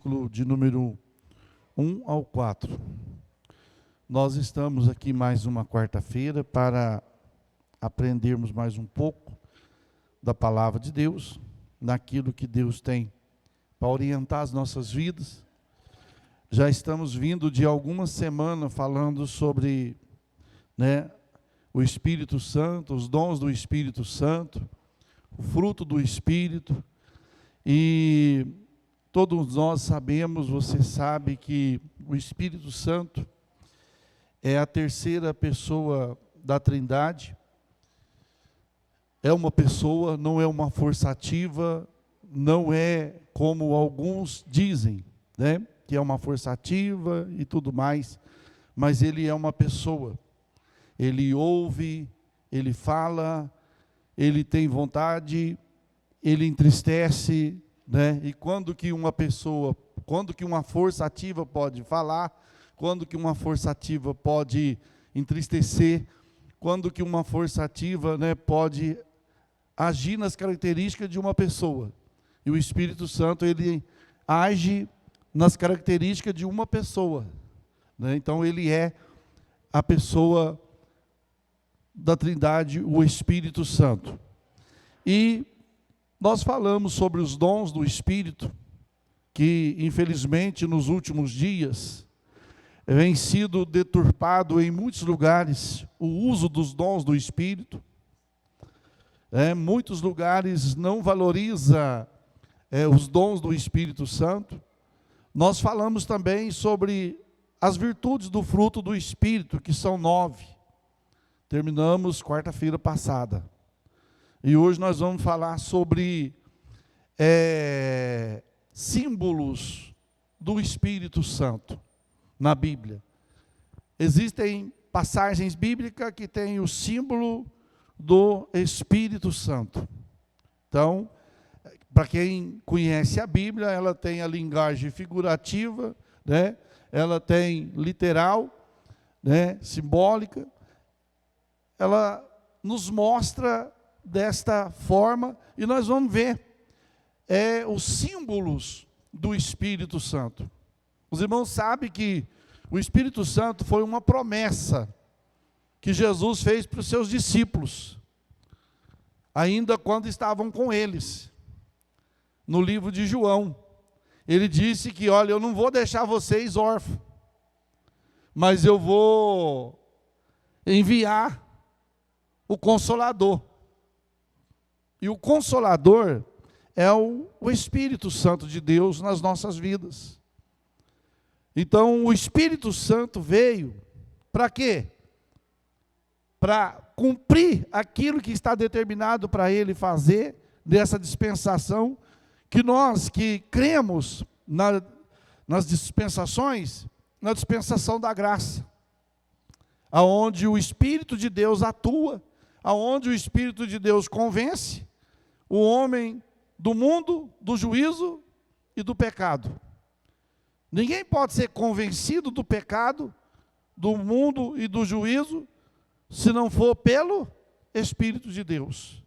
versículo de número 1 ao 4. Nós estamos aqui mais uma quarta-feira para aprendermos mais um pouco da palavra de Deus, naquilo que Deus tem para orientar as nossas vidas. Já estamos vindo de algumas semanas falando sobre, o Espírito Santo, os dons do Espírito Santo, o fruto do Espírito. E todos nós sabemos, você sabe que o Espírito Santo é a terceira pessoa da Trindade. É uma pessoa, não é uma força ativa, não é como alguns dizem, que é uma força ativa e tudo mais, mas ele é uma pessoa. Ele ouve, ele fala, ele tem vontade, ele entristece, E quando que uma pessoa, quando que uma força ativa pode falar, quando que uma força ativa pode entristecer, quando que uma força ativa, pode agir nas características de uma pessoa. E o Espírito Santo, ele age nas características de uma pessoa, Então ele é a pessoa da Trindade, o Espírito Santo. E nós falamos sobre os dons do Espírito, que infelizmente nos últimos dias vem sido deturpado em muitos lugares o uso dos dons do Espírito. Muitos lugares não valoriza os dons do Espírito Santo. Nós falamos também sobre as virtudes do fruto do Espírito, que são 9. Terminamos quarta-feira passada. E hoje nós vamos falar sobre símbolos do Espírito Santo na Bíblia. Existem passagens bíblicas que têm o símbolo do Espírito Santo. Então, para quem conhece a Bíblia, ela tem a linguagem figurativa, ela tem literal, simbólica. Ela nos mostra desta forma, e nós vamos ver os símbolos do Espírito Santo. Os irmãos sabem que o Espírito Santo foi uma promessa que Jesus fez para os seus discípulos, ainda quando estavam com eles. No livro de João, ele disse que, olha, eu não vou deixar vocês órfãos, mas eu vou enviar o Consolador. E o Consolador é o Espírito Santo de Deus nas nossas vidas. Então, o Espírito Santo veio para quê? Para cumprir aquilo que está determinado para ele fazer dessa dispensação, que nós que cremos nas dispensações, na dispensação da graça, aonde o Espírito de Deus atua, aonde o Espírito de Deus convence o homem do mundo, do juízo e do pecado. Ninguém pode ser convencido do pecado, do mundo e do juízo, se não for pelo Espírito de Deus.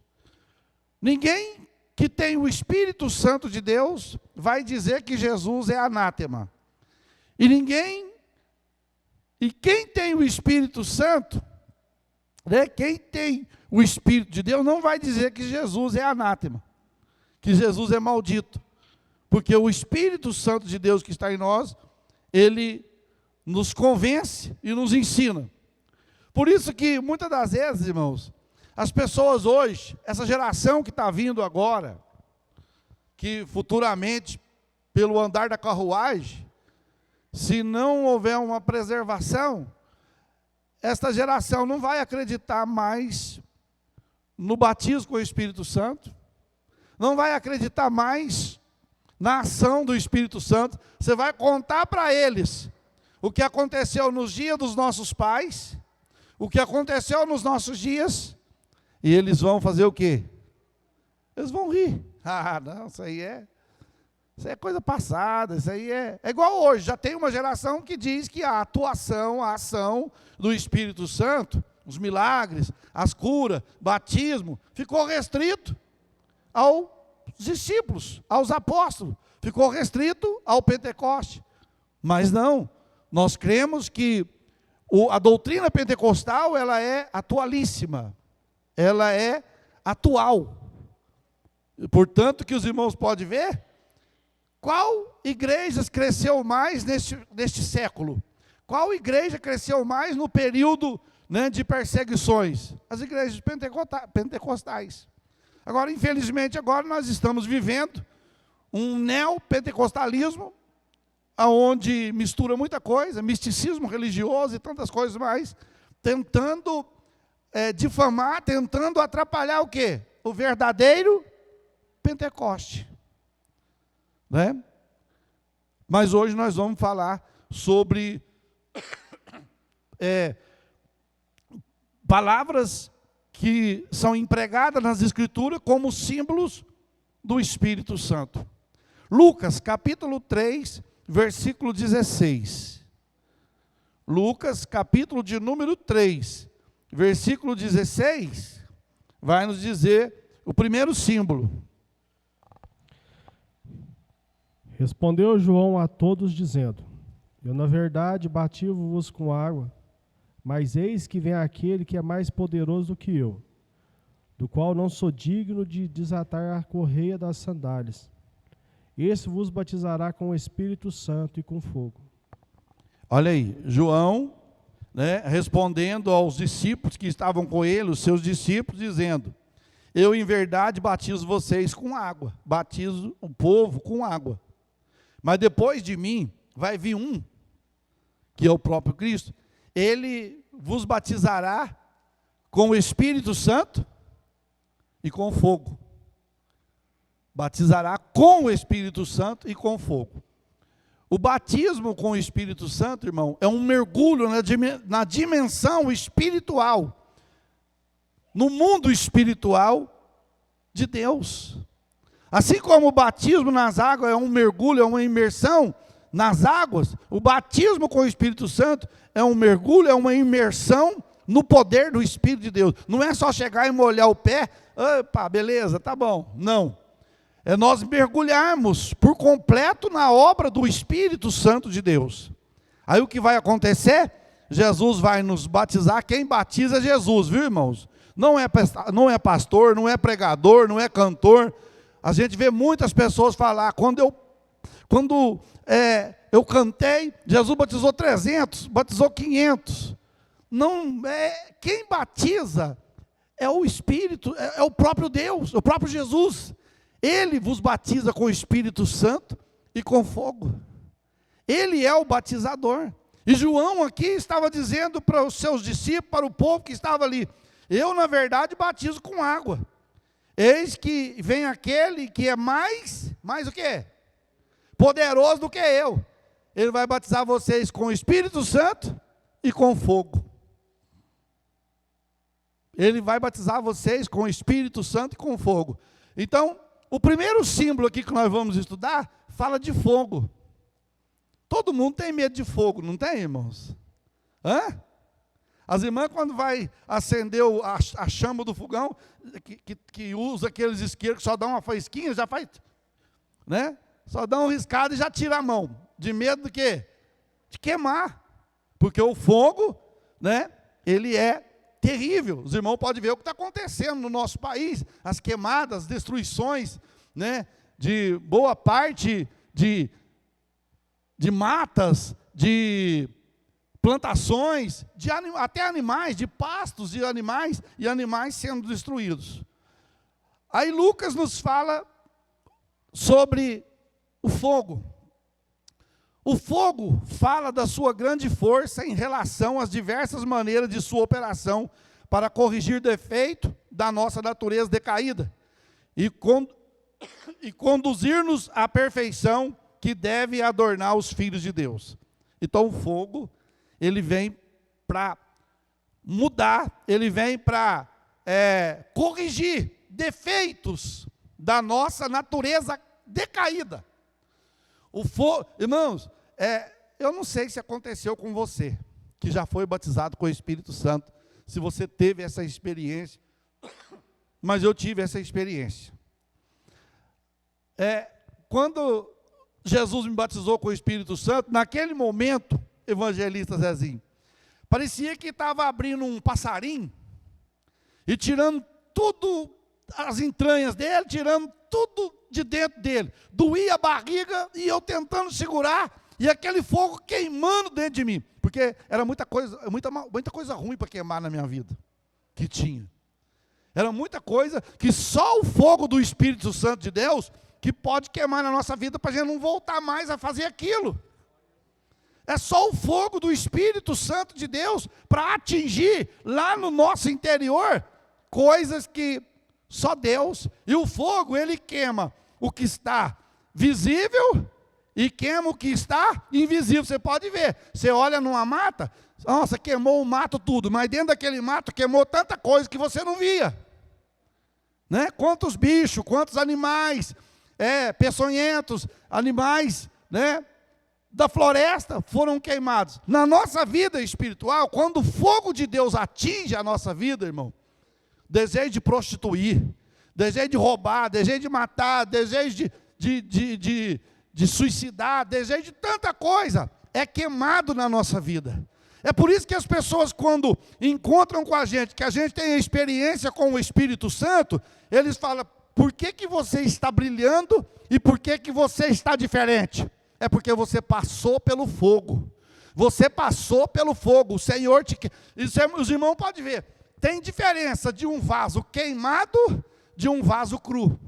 Ninguém que tem o Espírito Santo de Deus vai dizer que Jesus é anátema. E quem tem o Espírito Santo, quem tem o Espírito de Deus, não vai dizer que Jesus é anátema, que Jesus é maldito. Porque o Espírito Santo de Deus que está em nós, ele nos convence e nos ensina. Por isso que muitas das vezes, irmãos, as pessoas hoje, essa geração que está vindo agora, que futuramente, pelo andar da carruagem, se não houver uma preservação, esta geração não vai acreditar mais no batismo com o Espírito Santo, não vai acreditar mais na ação do Espírito Santo. Você vai contar para eles o que aconteceu nos dias dos nossos pais, o que aconteceu nos nossos dias, e eles vão fazer o quê? Eles vão rir. Ah, não, isso aí é coisa passada, isso aí é igual hoje. Já tem uma geração que diz que a atuação, a ação do Espírito Santo, os milagres, as curas, batismo, ficou restrito aos discípulos, aos apóstolos. ficou restrito ao Pentecoste. Mas não, nós cremos que a doutrina pentecostal, ela é atualíssima, ela é atual. Portanto, que os irmãos podem ver, qual igreja cresceu mais neste século? Qual igreja cresceu mais no período, né, de perseguições? As igrejas pentecostais. Agora, infelizmente, agora nós estamos vivendo um neopentecostalismo, onde mistura muita coisa, misticismo religioso e tantas coisas mais, tentando difamar, tentando atrapalhar o quê? O verdadeiro Pentecoste. Né? Mas hoje nós vamos falar sobre palavras que são empregadas nas Escrituras como símbolos do Espírito Santo. Lucas, capítulo 3, versículo 16. Lucas, capítulo de número 3, versículo 16, vai nos dizer o primeiro símbolo. Respondeu João a todos, dizendo: Eu, na verdade, batizo-vos com água, mas eis que vem aquele que é mais poderoso do que eu, do qual não sou digno de desatar a correia das sandálias. Esse vos batizará com o Espírito Santo e com fogo. Olha aí, João, né, respondendo aos discípulos que estavam com ele, os seus discípulos, dizendo: Eu, em verdade, batizo vocês com água, batizo o povo com água. Mas depois de mim vai vir um, que é o próprio Cristo, ele vos batizará com o Espírito Santo e com fogo. Batizará com o Espírito Santo e com fogo. O batismo com o Espírito Santo, irmão, é um mergulho na dimensão espiritual, no mundo espiritual de Deus. Assim como o batismo nas águas é um mergulho, é uma imersão nas águas, o batismo com o Espírito Santo é um mergulho, é uma imersão no poder do Espírito de Deus. Não é só chegar e molhar o pé, opa, beleza, tá bom. Não. É nós mergulharmos por completo na obra do Espírito Santo de Deus. Aí o que vai acontecer? Jesus vai nos batizar. Quem batiza é Jesus, viu, irmãos? Não é pastor, não é pregador, não é cantor. A gente vê muitas pessoas falar: quando eu cantei, Jesus batizou 300, batizou 500. Não é, quem batiza é o Espírito, é o próprio Deus, o próprio Jesus. Ele vos batiza com o Espírito Santo e com fogo. Ele é o batizador. E João aqui estava dizendo para os seus discípulos, para o povo que estava ali: eu, na verdade, batizo com água. Eis que vem aquele que é mais o quê? Poderoso do que eu. Ele vai batizar vocês com o Espírito Santo e com fogo. Ele vai batizar vocês com o Espírito Santo e com fogo. Então, o primeiro símbolo aqui que nós vamos estudar fala de fogo. Todo mundo tem medo de fogo, não tem, irmãos? Hã? As irmãs, quando vai acender a chama do fogão, que usa aqueles isqueiros que só dá uma faísquinha, já faz, né? Só dá um riscado e já tira a mão. De medo do quê? De queimar. Porque o fogo, né, ele é terrível. Os irmãos podem ver o que está acontecendo no nosso país, as queimadas, destruições, né, de boa parte de matas, de plantações, até animais, de pastos de animais, e animais sendo destruídos. Aí Lucas nos fala sobre o fogo. O fogo fala da sua grande força em relação às diversas maneiras de sua operação para corrigir defeito da nossa natureza decaída e conduzir-nos à perfeição que deve adornar os filhos de Deus. Então o fogo, ele vem para mudar, ele vem para corrigir defeitos da nossa natureza decaída. O fogo, irmãos, eu não sei se aconteceu com você, que já foi batizado com o Espírito Santo, se você teve essa experiência, mas eu tive essa experiência. Quando Jesus me batizou com o Espírito Santo, naquele momento, evangelista Zezinho, parecia que estava abrindo um passarinho e tirando tudo, as entranhas dele, tirando tudo de dentro dele. Doía a barriga e eu tentando segurar, e aquele fogo queimando dentro de mim. Porque era muita coisa ruim para queimar na minha vida, que tinha. Era muita coisa que só o fogo do Espírito Santo de Deus que pode queimar na nossa vida para a gente não voltar mais a fazer aquilo. É só o fogo do Espírito Santo de Deus para atingir lá no nosso interior coisas que só Deus. E o fogo, ele queima o que está visível e queima o que está invisível. Você pode ver, você olha numa mata, nossa, queimou o mato tudo, mas dentro daquele mato queimou tanta coisa que você não via. Né? Quantos bichos, quantos animais, peçonhentos, animais, né, da floresta foram queimados. Na nossa vida espiritual, quando o fogo de Deus atinge a nossa vida, irmão, desejo de prostituir, desejo de roubar, desejo de matar, desejo de suicidar, desejo de tanta coisa, é queimado na nossa vida. É por isso que as pessoas, quando encontram com a gente, que a gente tem a experiência com o Espírito Santo, eles falam, por que você está brilhando e por que você está diferente? É porque você passou pelo fogo. Você passou pelo fogo. O Senhor os irmãos podem ver. Tem diferença de um vaso queimado de um vaso cru.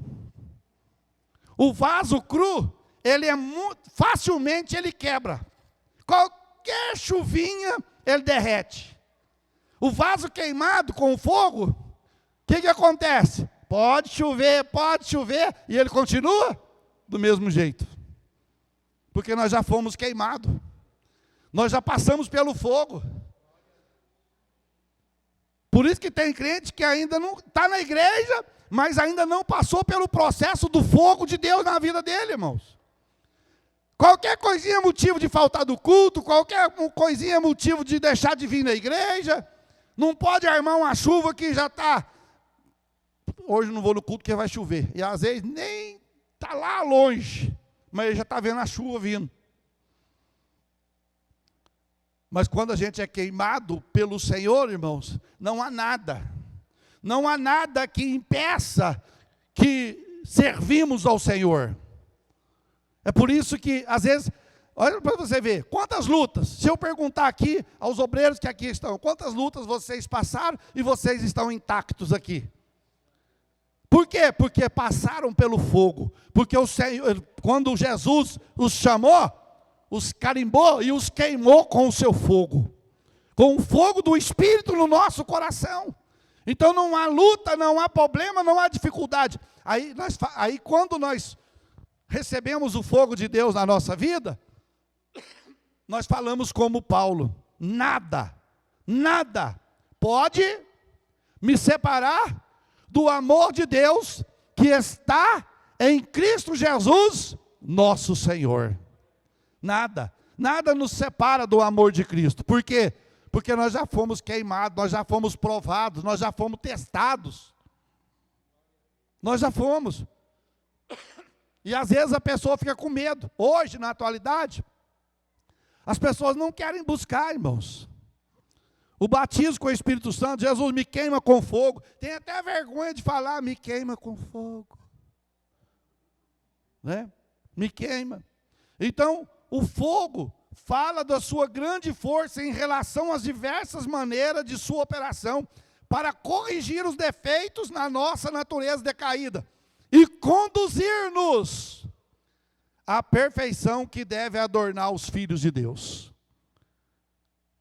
O vaso cru, ele facilmente ele quebra. Qualquer chuvinha, ele derrete. O vaso queimado com o fogo, o que acontece? Pode chover, e ele continua do mesmo jeito. Porque nós já fomos queimados. Nós já passamos pelo fogo. Por isso que tem crente que ainda não está na igreja, mas ainda não passou pelo processo do fogo de Deus na vida dele, irmãos. Qualquer coisinha é motivo de faltar do culto, qualquer coisinha é motivo de deixar de vir na igreja. Não pode armar uma chuva que já está... Hoje não vou no culto porque vai chover. E às vezes nem está lá longe, mas ele já está vendo a chuva vindo. Mas quando a gente é queimado pelo Senhor, irmãos, não há nada que impeça que servimos ao Senhor. É por isso que, às vezes, olha para você ver, quantas lutas, se eu perguntar aqui aos obreiros que aqui estão, quantas lutas vocês passaram e vocês estão intactos aqui? Por quê? Porque passaram pelo fogo. Porque o Senhor, quando Jesus os chamou, os carimbou e os queimou com o seu fogo. Com o fogo do Espírito no nosso coração. Então não há luta, não há problema, não há dificuldade. Aí quando nós recebemos o fogo de Deus na nossa vida, nós falamos como Paulo, nada pode me separar do amor de Deus que está em Cristo Jesus, nosso Senhor. Nada nos separa do amor de Cristo. Por quê? Porque nós já fomos queimados, nós já fomos provados, nós já fomos testados. Nós já fomos. E às vezes a pessoa fica com medo. Hoje, na atualidade, as pessoas não querem buscar, irmãos. O batismo com o Espírito Santo, Jesus me queima com fogo. Tem até vergonha de falar, me queima com fogo. Né? Me queima. Então, o fogo fala da sua grande força em relação às diversas maneiras de sua operação para corrigir os defeitos na nossa natureza decaída e conduzir-nos à perfeição que deve adornar os filhos de Deus.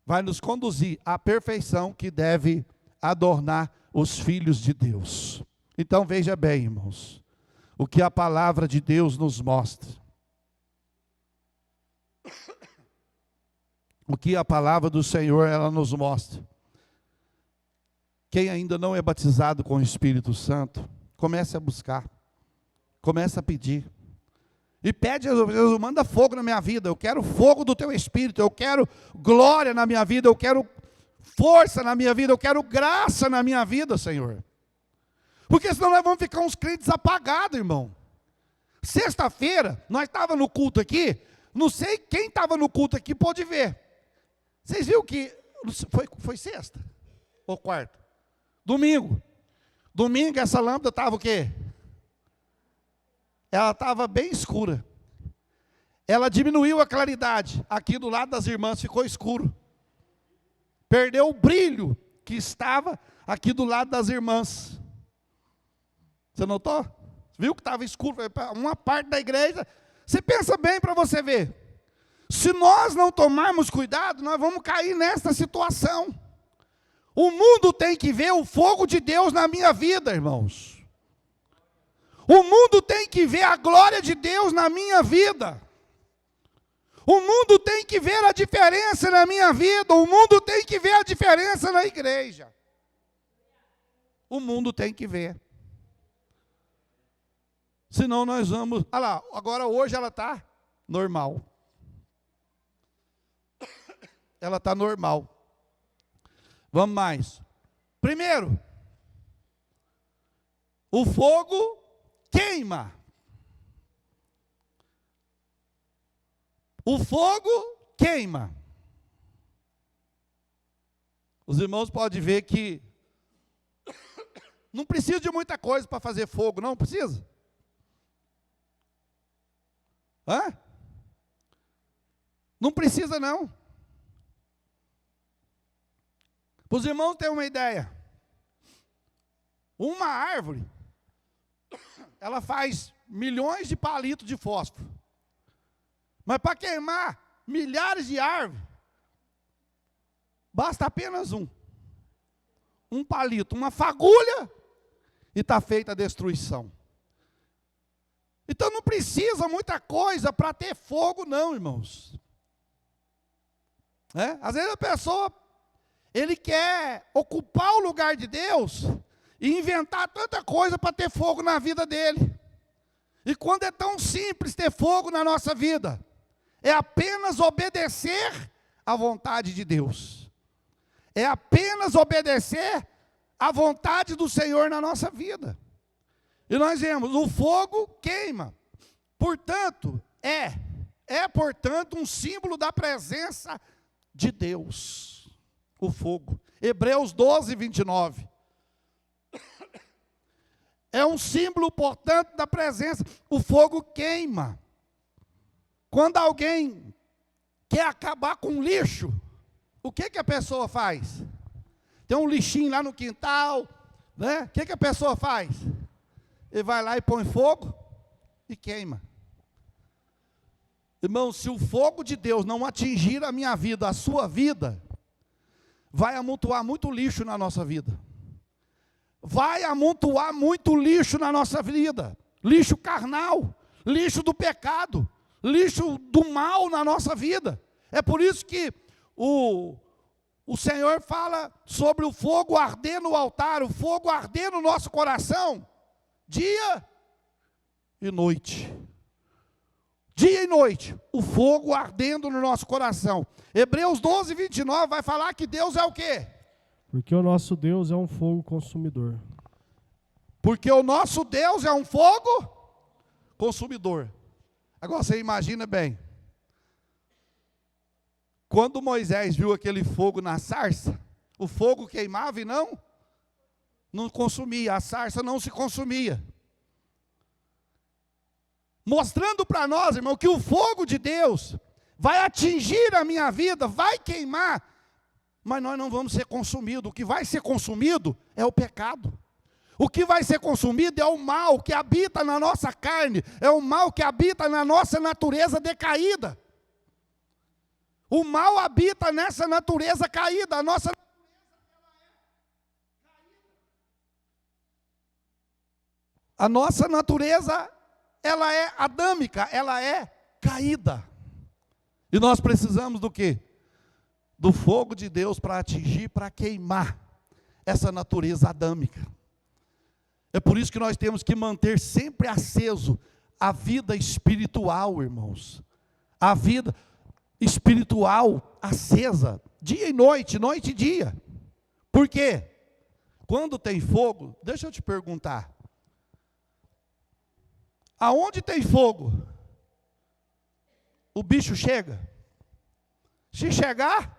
Vai nos conduzir à perfeição que deve adornar os filhos de Deus. Então veja bem, irmãos, o que a palavra de Deus nos mostra. O que a palavra do Senhor ela nos mostra. Quem ainda não é batizado com o Espírito Santo, comece a buscar, comece a pedir. E pede a Jesus, manda fogo na minha vida, eu quero fogo do teu Espírito, eu quero glória na minha vida, eu quero força na minha vida, eu quero graça na minha vida, Senhor. Porque senão nós vamos ficar uns crentes apagados, irmão. Sexta-feira, nós estávamos no culto aqui, não sei quem estava no culto aqui pôde ver. Vocês viram que, foi sexta ou quarta? Domingo. Domingo essa lâmpada estava o quê? Ela estava bem escura. Ela diminuiu a claridade. Aqui do lado das irmãs ficou escuro. Perdeu o brilho que estava aqui do lado das irmãs. Você notou? Viu que estava escuro? Uma parte da igreja. Você pensa bem para você ver. Se nós não tomarmos cuidado, nós vamos cair nessa situação. O mundo tem que ver o fogo de Deus na minha vida, irmãos. O mundo tem que ver a glória de Deus na minha vida. O mundo tem que ver a diferença na minha vida. O mundo tem que ver a diferença na igreja. O mundo tem que ver. Senão nós vamos... Olha lá, agora hoje ela está normal. Ela está normal. Vamos mais. Primeiro, o fogo queima. O fogo queima. Os irmãos podem ver que não precisa de muita coisa para fazer fogo, não precisa? Hã? Não precisa não. Para os irmãos terem uma ideia, uma árvore, ela faz milhões de palitos de fósforo. Mas para queimar milhares de árvores, basta apenas um palito, uma fagulha, e está feita a destruição. Então não precisa muita coisa para ter fogo não, irmãos. Às vezes a pessoa, ele quer ocupar o lugar de Deus e inventar tanta coisa para ter fogo na vida dele. E quando é tão simples ter fogo na nossa vida, é apenas obedecer à vontade de Deus. É apenas obedecer à vontade do Senhor na nossa vida. E nós vemos, o fogo queima. Portanto, portanto, um símbolo da presença de Deus. O fogo. Hebreus 12, 29. É um símbolo, portanto, da presença. O fogo queima. Quando alguém quer acabar com lixo, o que a pessoa faz? Tem um lixinho lá no quintal, né? O que a pessoa faz? Ele vai lá e põe fogo e queima. Irmão, se o fogo de Deus não atingir a minha vida, a sua vida, vai amontoar muito lixo na nossa vida. Vai amontoar muito lixo na nossa vida. Lixo carnal, lixo do pecado, lixo do mal na nossa vida. É por isso que o Senhor fala sobre o fogo arder no altar, o fogo arder no nosso coração, dia e noite. Dia e noite, o fogo ardendo no nosso coração. Hebreus 12, 29 vai falar que Deus é o quê? Porque o nosso Deus é um fogo consumidor. Porque o nosso Deus é um fogo consumidor. Agora você imagina bem. Quando Moisés viu aquele fogo na sarça, o fogo queimava e não consumia, a sarça não se consumia. Mostrando para nós, irmão, que o fogo de Deus vai atingir a minha vida, vai queimar, mas nós não vamos ser consumidos. O que vai ser consumido é o pecado. O que vai ser consumido é o mal que habita na nossa carne, é o mal que habita na nossa natureza decaída. O mal habita nessa natureza caída, a nossa natureza, ela é adâmica, ela é caída. E nós precisamos do quê? Do fogo de Deus para atingir, para queimar essa natureza adâmica. É por isso que nós temos que manter sempre aceso a vida espiritual, irmãos. A vida espiritual acesa, dia e noite, noite e dia. Por quê? Quando tem fogo, deixa eu te perguntar. Aonde tem fogo, o bicho chega. Se chegar,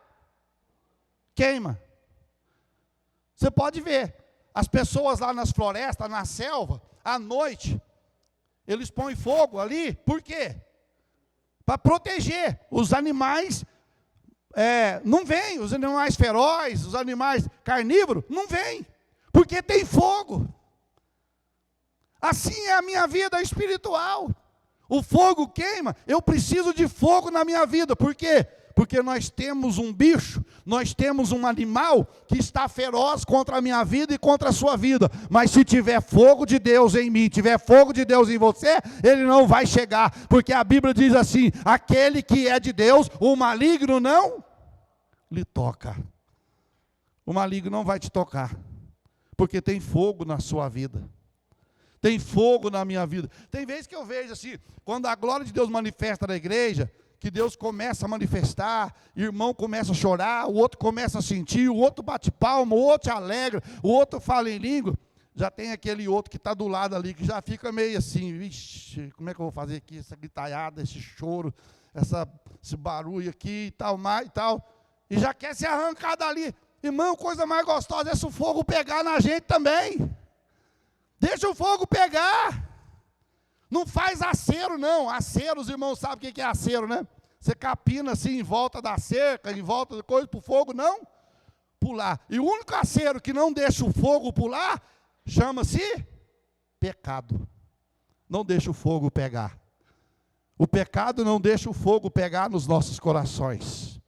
queima. Você pode ver, as pessoas lá nas florestas, na selva, à noite, eles põem fogo ali, por quê? Para proteger os animais, não vêm, os animais ferozes, os animais carnívoros, não vêm, porque tem fogo. Assim é a minha vida espiritual. O fogo queima, eu preciso de fogo na minha vida, por quê? Porque nós temos um bicho, nós temos um animal que está feroz contra a minha vida e contra a sua vida. Mas se tiver fogo de Deus em mim, tiver fogo de Deus em você, ele não vai chegar. Porque a Bíblia diz assim, aquele que é de Deus, o maligno não lhe toca. O maligno não vai te tocar. Porque tem fogo na sua vida. Tem fogo na minha vida. Tem vezes que eu vejo assim, quando a glória de Deus manifesta na igreja, que Deus começa a manifestar, irmão começa a chorar, o outro começa a sentir, o outro bate palma, o outro se alegra, o outro fala em língua. Já tem aquele outro que está do lado ali, que já fica meio assim, vixe, como é que eu vou fazer aqui, essa gritalhada, esse choro, esse barulho aqui e tal, mais e tal, e já quer se arrancar dali. Irmão, coisa mais gostosa é se o fogo pegar na gente também. Deixa o fogo pegar. Não faz acero, não. Acero, os irmãos sabem o que é acero, né? Você capina assim em volta da cerca, em volta de coisa para o fogo não pular. E o único acero que não deixa o fogo pular, chama-se pecado. Não deixa o fogo pegar. O pecado não deixa o fogo pegar nos nossos corações.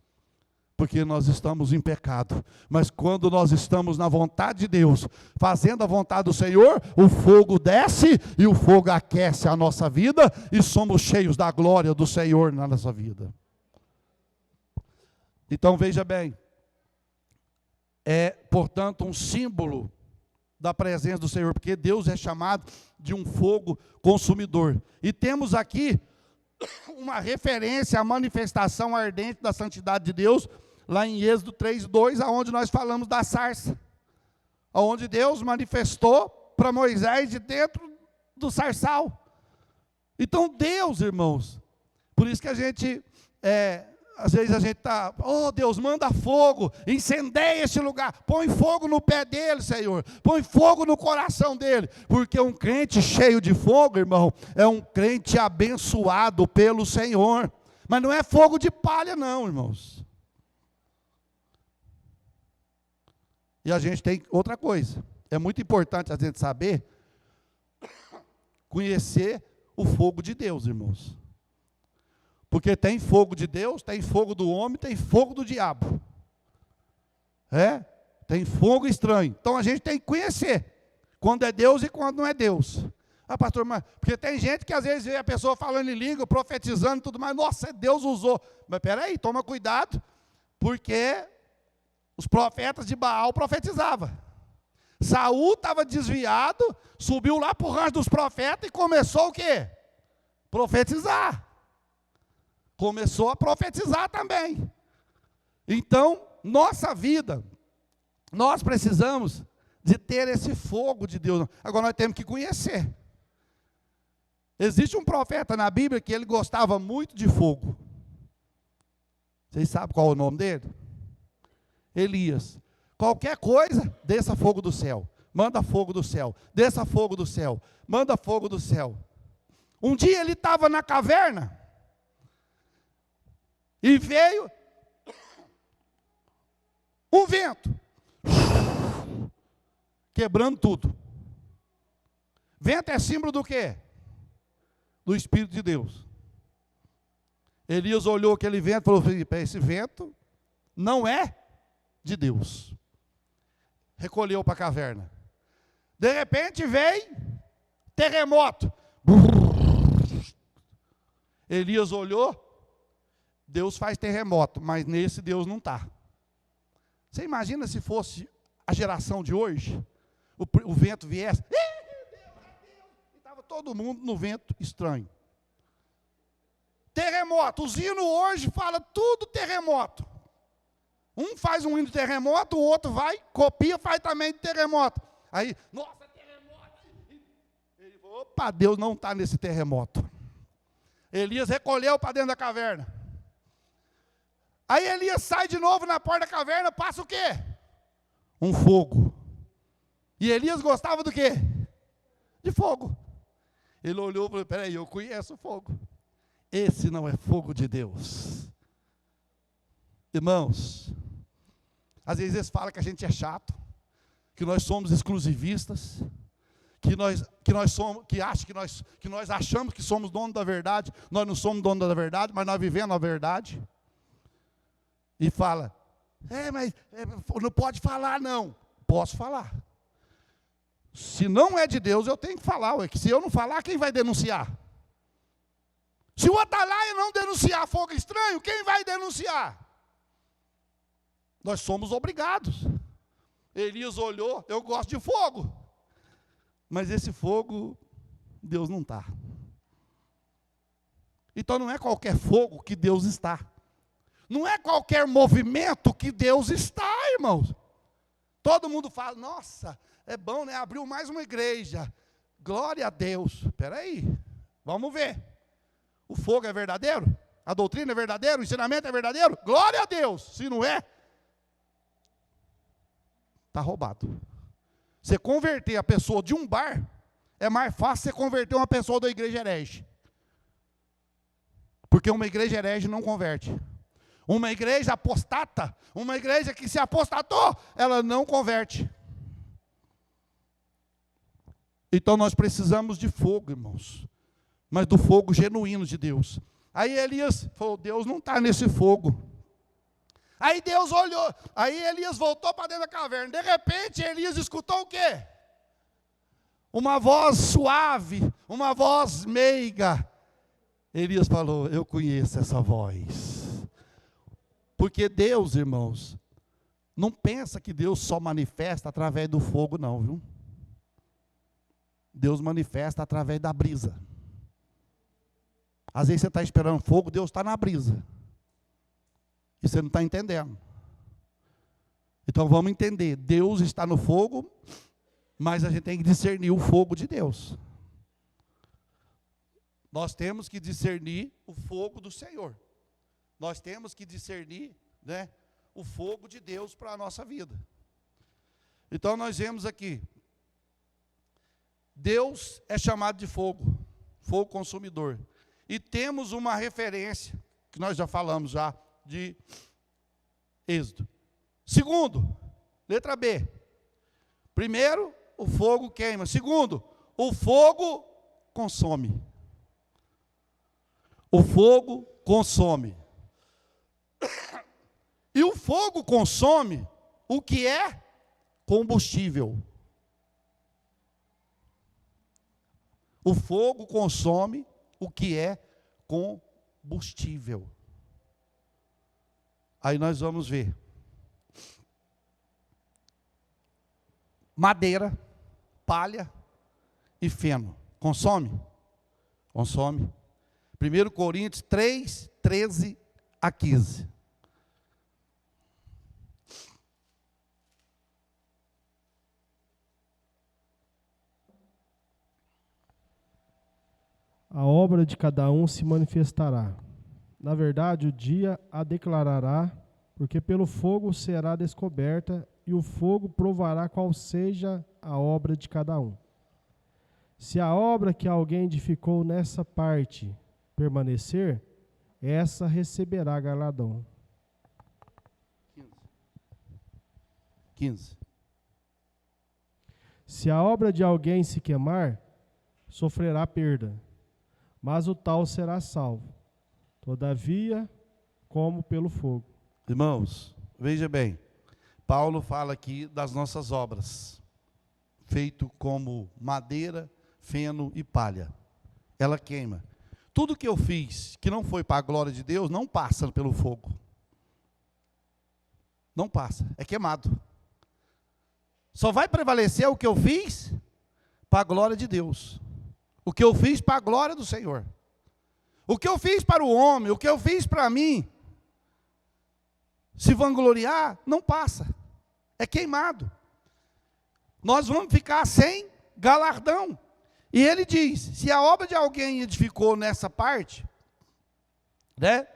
Porque nós estamos em pecado, mas quando nós estamos na vontade de Deus, fazendo a vontade do Senhor, o fogo desce e o fogo aquece a nossa vida e somos cheios da glória do Senhor na nossa vida. Então veja bem, é portanto um símbolo da presença do Senhor, porque Deus é chamado de um fogo consumidor. E temos aqui uma referência à manifestação ardente da santidade de Deus, lá em Êxodo 3:2, aonde nós falamos da sarça, aonde Deus manifestou para Moisés de dentro do sarçal. Então Deus, irmãos, por isso que a gente, às vezes a gente está, oh Deus, manda fogo, incendeia este lugar, põe fogo no pé dele, Senhor, põe fogo no coração dele, porque um crente cheio de fogo, irmão, é um crente abençoado pelo Senhor, mas não é fogo de palha não, irmãos. E a gente tem outra coisa, é muito importante a gente saber, conhecer o fogo de Deus, irmãos. Porque tem fogo de Deus, tem fogo do homem, tem fogo do diabo. Tem fogo estranho. Então a gente tem que conhecer quando é Deus e quando não é Deus. Ah, pastor, mas porque tem gente que às vezes vê a pessoa falando em língua, profetizando e tudo mais, nossa, Deus usou. Mas peraí, toma cuidado, porque os profetas de Baal profetizavam. Saul estava desviado, subiu lá para o rancho dos profetas e começou o quê? Profetizar. Começou a profetizar também. Então, nossa vida, nós precisamos de ter esse fogo de Deus. Agora nós temos que conhecer. Existe um profeta na Bíblia que ele gostava muito de fogo. Vocês sabem qual é o nome dele? Elias. Qualquer coisa, desça fogo do céu. Manda fogo do céu. Desça fogo do céu. Manda fogo do céu. Um dia ele estava na caverna e veio um vento, quebrando tudo. Vento é símbolo do quê? Do Espírito de Deus. Elias olhou aquele vento e falou, esse vento não é de Deus. Recolheu para a caverna. De repente veio terremoto. Elias olhou, Deus faz terremoto, mas nesse Deus não está. Você imagina se fosse a geração de hoje, o vento viesse, e estava todo mundo no vento estranho. Terremoto, os hinos hoje falam tudo terremoto. Um faz um hino de terremoto, o outro vai, copia, faz também de terremoto. Aí, nossa, terremoto. Ele opa, Deus não está nesse terremoto. Elias recolheu para dentro da caverna. Aí Elias sai de novo na porta da caverna, passa o quê? Um fogo. E Elias gostava do quê? De fogo. Ele olhou e falou, peraí, eu conheço o fogo. Esse não é fogo de Deus. Irmãos, às vezes eles falam que a gente é chato, que nós somos exclusivistas, que nós achamos que somos dono da verdade. Nós não somos dono da verdade, mas nós vivemos a verdade. E fala, mas não pode falar não. Posso falar. Se não é de Deus, eu tenho que falar. Ué, que se eu não falar, quem vai denunciar? Se o atalaia não denunciar fogo estranho, quem vai denunciar? Nós somos obrigados. Elias olhou, eu gosto de fogo. Mas esse fogo, Deus não está. Então não é qualquer fogo que Deus está. Não é qualquer movimento que Deus está, irmãos. Todo mundo fala, nossa, é bom, né? Abriu mais uma igreja. Glória a Deus. Espera aí, vamos ver. O fogo é verdadeiro? A doutrina é verdadeira? O ensinamento é verdadeiro? Glória a Deus. Se não é, está roubado. Você converter a pessoa de um bar, é mais fácil você converter uma pessoa da igreja herege. Porque uma igreja herege não converte. Uma igreja apostata, uma igreja que se apostatou, ela não converte. Então nós precisamos de fogo, irmãos. Mas do fogo genuíno de Deus. Aí Elias falou, Deus não está nesse fogo. Aí Deus olhou, aí Elias voltou para dentro da caverna. De repente, Elias escutou o quê? Uma voz suave, uma voz meiga. Elias falou, eu conheço essa voz. Porque Deus, irmãos, não pensa que Deus só manifesta através do fogo, não, viu? Deus manifesta através da brisa. Às vezes você está esperando fogo, Deus está na brisa. E você não está entendendo. Então vamos entender, Deus está no fogo, mas a gente tem que discernir o fogo de Deus. Nós temos que discernir o fogo do Senhor. Nós temos que discernir, né, o fogo de Deus para a nossa vida. Então nós vemos aqui, Deus é chamado de fogo, fogo consumidor. E temos uma referência, que nós já falamos já, de Êxodo. Segundo, letra B. Primeiro, o fogo queima. Segundo, o fogo consome. O fogo consome. E o fogo consome o que é combustível. O fogo consome o que é combustível. Aí nós vamos ver. Madeira, palha e feno. Consome? Consome. 1 Coríntios 3, 13 a 15. A obra de cada um se manifestará. Na verdade, o dia a declarará, porque pelo fogo será descoberta, e o fogo provará qual seja a obra de cada um. Se a obra que alguém edificou nessa parte permanecer, essa receberá galardão. 15. Se a obra de alguém se queimar, sofrerá perda, mas o tal será salvo, todavia, como pelo fogo. Irmãos, veja bem, Paulo fala aqui das nossas obras, feito como madeira, feno e palha. Ela queima. Tudo que eu fiz, que não foi para a glória de Deus, não passa pelo fogo. Não passa, é queimado. Só vai prevalecer o que eu fiz para a glória de Deus. O que eu fiz para a glória do Senhor. O que eu fiz para o homem, o que eu fiz para mim, se vangloriar, não passa. É queimado. Nós vamos ficar sem galardão. E ele diz, se a obra de alguém edificou nessa parte, né,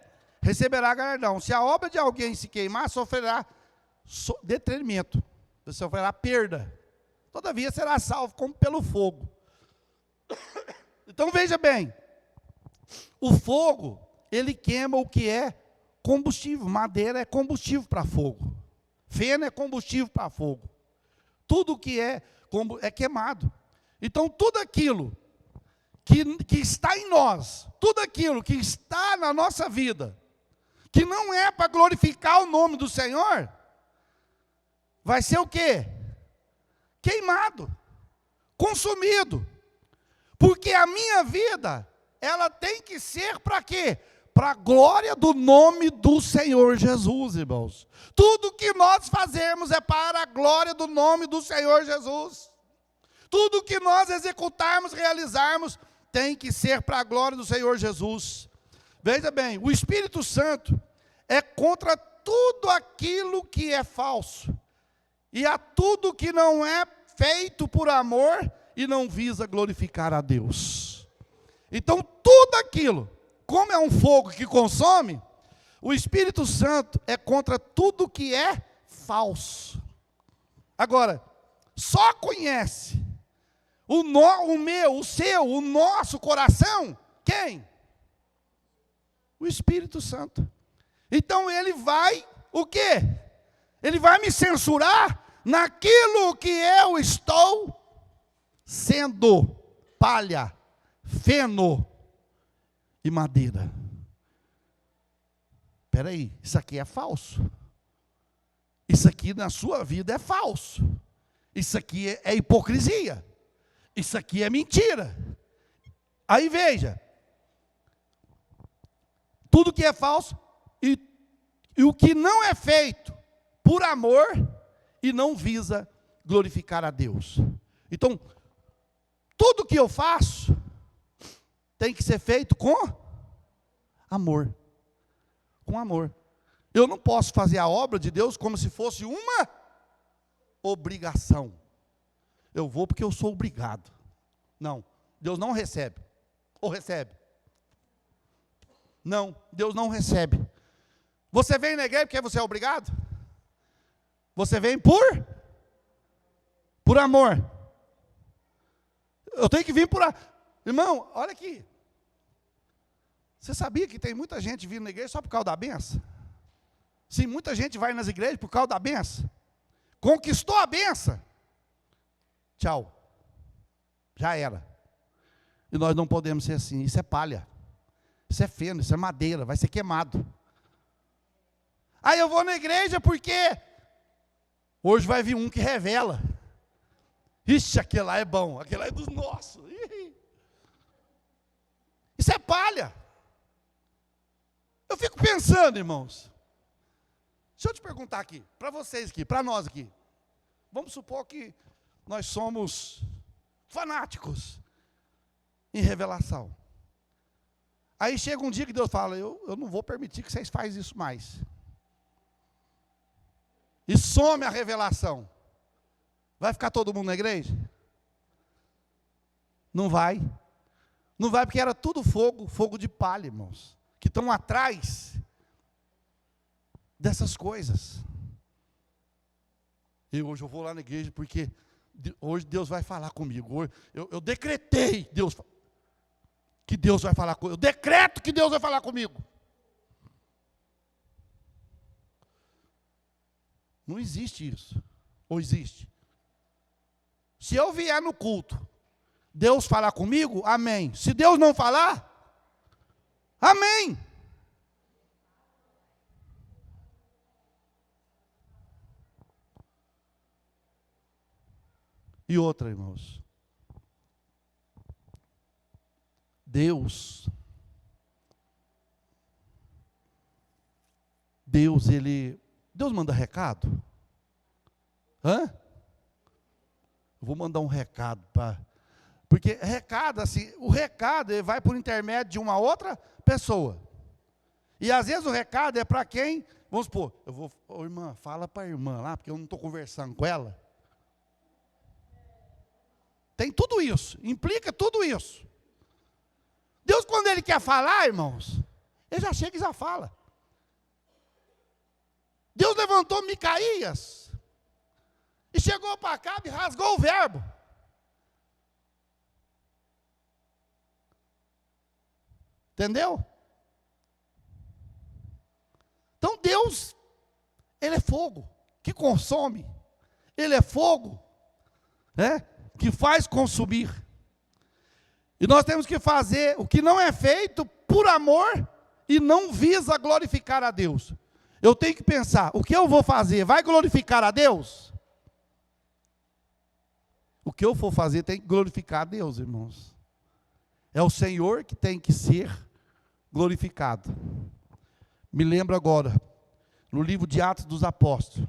receberá galardão. Se a obra de alguém se queimar, sofrerá detrimento, sofrerá perda. Todavia será salvo como pelo fogo. Então veja bem, o fogo, ele queima o que é combustível. Madeira é combustível para fogo. Feno é combustível para fogo. Tudo que é queimado. Então tudo aquilo que está em nós, tudo aquilo que está na nossa vida, que não é para glorificar o nome do Senhor, vai ser o quê? Queimado, consumido. Porque a minha vida, ela tem que ser para quê? Para a glória do nome do Senhor Jesus, irmãos. Tudo que nós fazemos é para a glória do nome do Senhor Jesus. Tudo que nós executarmos, realizarmos, tem que ser para a glória do Senhor Jesus. Veja bem, o Espírito Santo é contra tudo aquilo que é falso. E a tudo que não é feito por amor e não visa glorificar a Deus. Então, tudo aquilo, como é um fogo que consome, o Espírito Santo é contra tudo que é falso. Agora, só conhece o meu, o seu, o nosso coração, quem? O Espírito Santo. Então ele vai, o quê? Ele vai me censurar naquilo que eu estou sendo palha, feno e madeira. Espera aí, isso aqui é falso. Isso aqui na sua vida é falso. Isso aqui é hipocrisia. Isso aqui é mentira. Aí veja, tudo que é falso e o que não é feito por amor e não visa glorificar a Deus. Então, tudo que eu faço tem que ser feito com amor. Com amor. Eu não posso fazer a obra de Deus como se fosse uma obrigação. Eu vou porque eu sou obrigado. Não, Deus não recebe. Ou recebe? Não, Deus não recebe. Você vem na igreja porque você é obrigado? Você vem por amor. Eu tenho que vir por... Irmão, olha aqui. Você sabia que tem muita gente vindo na igreja só por causa da benção? Sim, muita gente vai nas igrejas por causa da benção. Conquistou a benção. Tchau. Já era. E nós não podemos ser assim. Isso é palha. Isso é feno, isso é madeira, vai ser queimado. Aí eu vou na igreja porque hoje vai vir um que revela. Ixi, aquele lá é bom, aquele lá é dos nossos. Isso é palha. Eu fico pensando, irmãos. Deixa eu te perguntar aqui, para vocês aqui, para nós aqui. Vamos supor que nós somos fanáticos em revelação. Aí chega um dia que Deus fala, eu não vou permitir que vocês façam isso mais. E some a revelação. Vai ficar todo mundo na igreja? Não vai. Não vai porque era tudo fogo de palha, irmãos. Que estão atrás dessas coisas. E hoje eu vou lá na igreja porque hoje Deus vai falar comigo. Hoje, eu decretei que Deus vai falar comigo. Eu decreto que Deus vai falar comigo. Não existe isso. Ou existe? Se eu vier no culto, Deus falar comigo, amém. Se Deus não falar, amém. E outra, irmãos. Deus, Deus manda recado? Hã? Eu vou mandar um recado para... Porque recado, assim, o recado ele vai por intermédio de uma outra pessoa. E às vezes o recado é para quem, vamos supor, eu vou, irmã, fala para a irmã lá, porque eu não estou conversando com ela. Tem tudo isso, implica tudo isso. Deus, quando Ele quer falar, irmãos, Ele já chega e já fala. Deus levantou Micaías e chegou para Acabe e rasgou o verbo. Entendeu? Então Deus, Ele é fogo que consome. Ele é fogo, né, que faz consumir. E nós temos que fazer o que não é feito por amor e não visa glorificar a Deus. Eu tenho que pensar, o que eu vou fazer vai glorificar a Deus? O que eu for fazer tem que glorificar a Deus, irmãos. É o Senhor que tem que ser glorificado. Me lembro agora, no livro de Atos dos Apóstolos,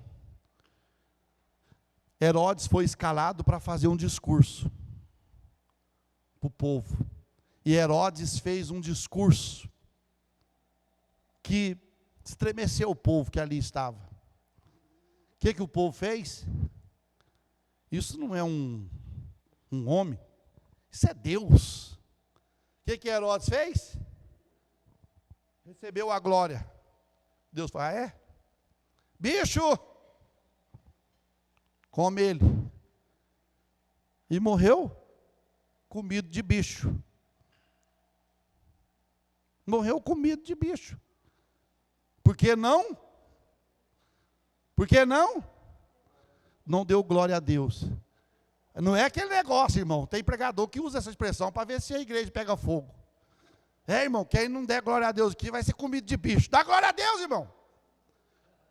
Herodes foi escalado para fazer um discurso para o povo. E Herodes fez um discurso que estremeceu o povo que ali estava. O que o povo fez? Isso não é um homem, isso é Deus. O que Herodes fez? Recebeu a glória. Deus falou, é? Bicho! Come ele. E morreu comido de bicho. Morreu comido de bicho. Por que não? Por que não? Não deu glória a Deus. Não é aquele negócio, irmão. Tem pregador que usa essa expressão para ver se a igreja pega fogo. Irmão, quem não der glória a Deus aqui vai ser comido de bicho. Dá glória a Deus, irmão.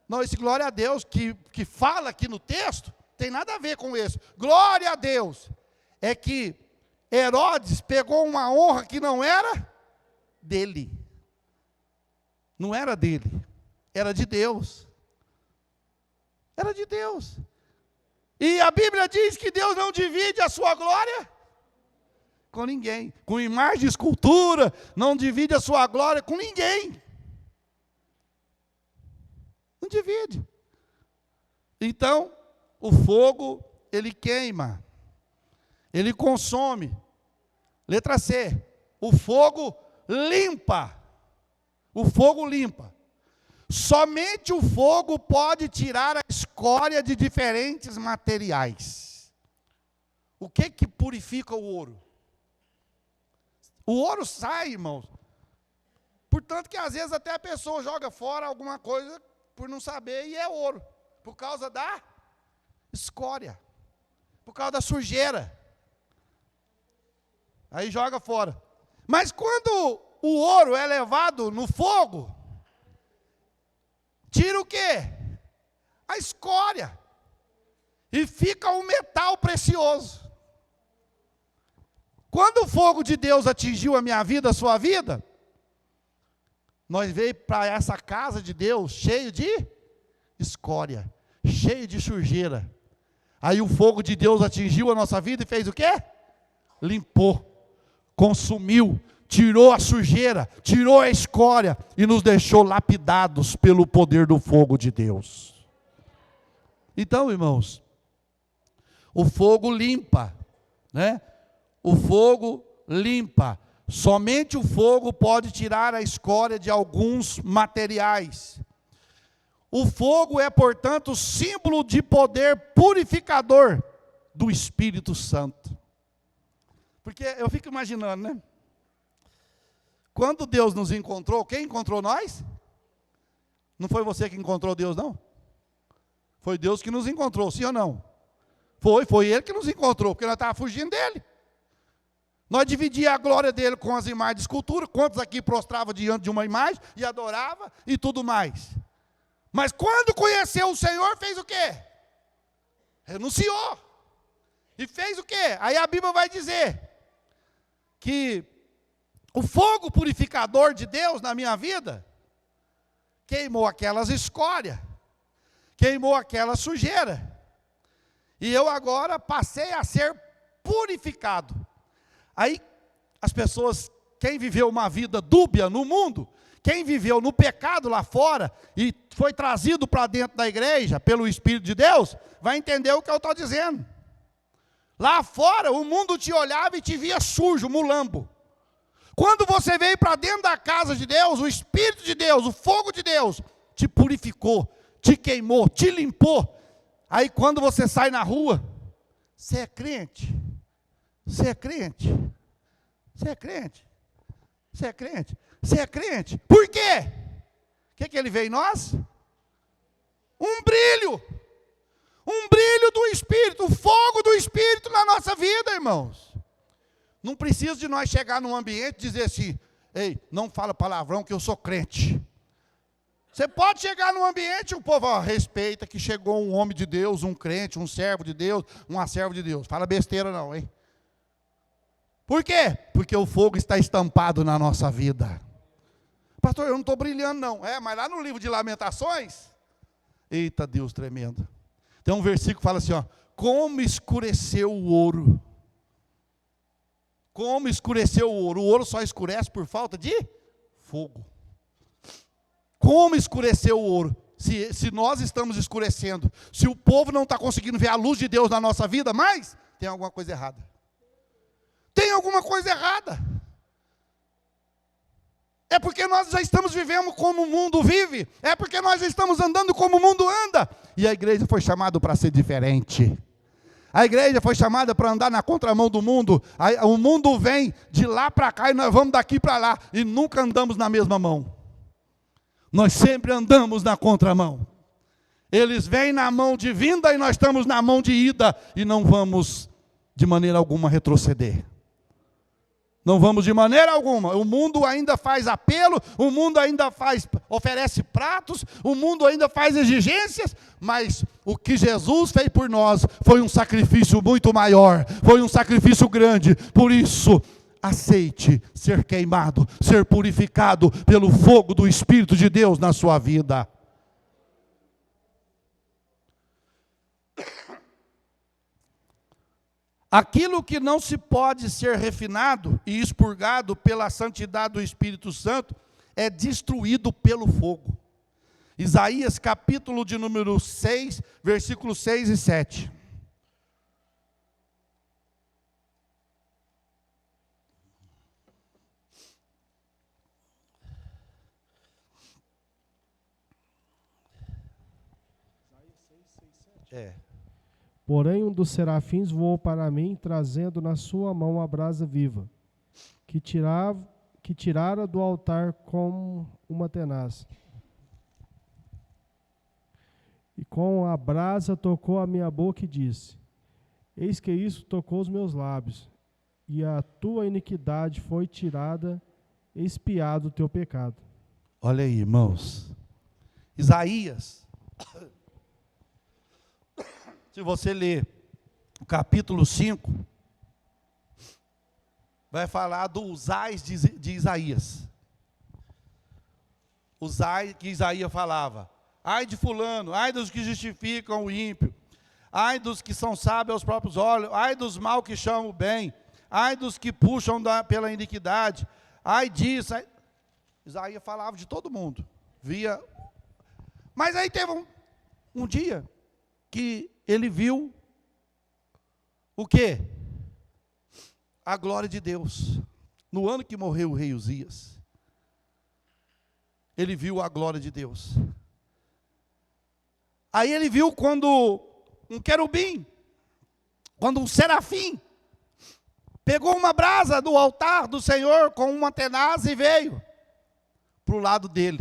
Não, esse glória a Deus que fala aqui no texto, tem nada a ver com isso. Glória a Deus. É que Herodes pegou uma honra que não era dele. Não era dele. Era de Deus. Era de Deus. E a Bíblia diz que Deus não divide a sua glória com ninguém. Com imagem de escultura, não divide a sua glória com ninguém. Não divide. Então, o fogo, ele queima. Ele consome. Letra C. O fogo limpa. O fogo limpa. Somente o fogo pode tirar a escória de diferentes materiais. O que purifica o ouro? O ouro sai, irmãos. Portanto que às vezes até a pessoa joga fora alguma coisa por não saber e é ouro. Por causa da escória. Por causa da sujeira. Aí joga fora. Mas quando o ouro é levado no fogo, tira o quê? A escória. E fica um metal precioso. Quando o fogo de Deus atingiu a minha vida, a sua vida, nós veio para essa casa de Deus cheio de escória, cheio de sujeira. Aí o fogo de Deus atingiu a nossa vida e fez o quê? Limpou, consumiu, tirou a sujeira, tirou a escória e nos deixou lapidados pelo poder do fogo de Deus. Então, irmãos, o fogo limpa, né? O fogo limpa. Somente o fogo pode tirar a escória de alguns materiais. O fogo é, portanto, símbolo de poder purificador do Espírito Santo. Porque eu fico imaginando, né? Quando Deus nos encontrou, quem encontrou nós? Não foi você que encontrou Deus, não? Foi Deus que nos encontrou, sim ou não? Foi Ele que nos encontrou, porque nós estávamos fugindo dEle. Nós dividíamos a glória dEle com as imagens de escultura. Quantos aqui prostravam diante de uma imagem e adorava e tudo mais. Mas quando conheceu o Senhor, fez o quê? Renunciou. E fez o quê? Aí a Bíblia vai dizer que o fogo purificador de Deus na minha vida queimou aquelas escórias, queimou aquela sujeira. E eu agora passei a ser purificado. Aí as pessoas, quem viveu uma vida dúbia no mundo, quem viveu no pecado lá fora e foi trazido para dentro da igreja pelo Espírito de Deus, vai entender o que eu estou dizendo. Lá fora, o mundo te olhava e te via sujo, mulambo. Quando você veio para dentro da casa de Deus, o Espírito de Deus, o fogo de Deus, te purificou, te queimou, te limpou. Aí quando você sai na rua, você é crente. Você é crente. Você é crente. Você é crente. Você é crente. Por quê? O que ele vê em nós? Um brilho. Um brilho do Espírito, o fogo do Espírito na nossa vida, irmãos. Não precisa de nós chegar num ambiente e dizer assim, ei, não fala palavrão que eu sou crente. Você pode chegar num ambiente e o povo respeita que chegou um homem de Deus, um crente, um servo de Deus, uma serva de Deus. Fala besteira não, hein? Por quê? Porque o fogo está estampado na nossa vida. Pastor, eu não estou brilhando não. Mas lá no livro de Lamentações, eita Deus tremendo. Tem um versículo que fala assim, ó, como escureceu o ouro. Como escureceu o ouro. O ouro só escurece por falta de fogo. Como escureceu o ouro. Se nós estamos escurecendo, se o povo não está conseguindo ver a luz de Deus na nossa vida, mas tem alguma coisa errada. Tem alguma coisa errada. É porque nós já estamos vivendo como o mundo vive. É porque nós já estamos andando como o mundo anda. E a igreja foi chamada para ser diferente. A igreja foi chamada para andar na contramão do mundo. O mundo vem de lá para cá e nós vamos daqui para lá. E nunca andamos na mesma mão. Nós sempre andamos na contramão. Eles vêm na mão de vinda e nós estamos na mão de ida. E não vamos de maneira alguma retroceder. Não vamos de maneira alguma. O mundo ainda faz apelo, o mundo ainda oferece pratos, o mundo ainda faz exigências, mas o que Jesus fez por nós foi um sacrifício muito maior, foi um sacrifício grande. Por isso, aceite ser queimado, ser purificado pelo fogo do Espírito de Deus na sua vida. Aquilo que não se pode ser refinado e expurgado pela santidade do Espírito Santo é destruído pelo fogo. Isaías capítulo de número 6, versículos 6 e 7. Porém, um dos serafins voou para mim, trazendo na sua mão a brasa viva, que tirara do altar com uma tenaz. E com a brasa tocou a minha boca e disse, eis que isso tocou os meus lábios, e a tua iniquidade foi tirada, expiado o teu pecado. Olha aí, irmãos. Isaías... Se você ler o capítulo 5, vai falar dos ais de Isaías. Os ais que Isaías falava. Ai de fulano, ai dos que justificam o ímpio. Ai dos que são sábios aos próprios olhos. Ai dos maus que chamam o bem. Ai dos que puxam pela iniquidade. Ai disso. Ai... Isaías falava de todo mundo. Mas aí teve um dia que ele viu o quê? A glória de Deus. No ano que morreu o rei Uzias, ele viu a glória de Deus. Aí ele viu quando um querubim, quando um serafim, pegou uma brasa do altar do Senhor com uma tenaz e veio para o lado dele.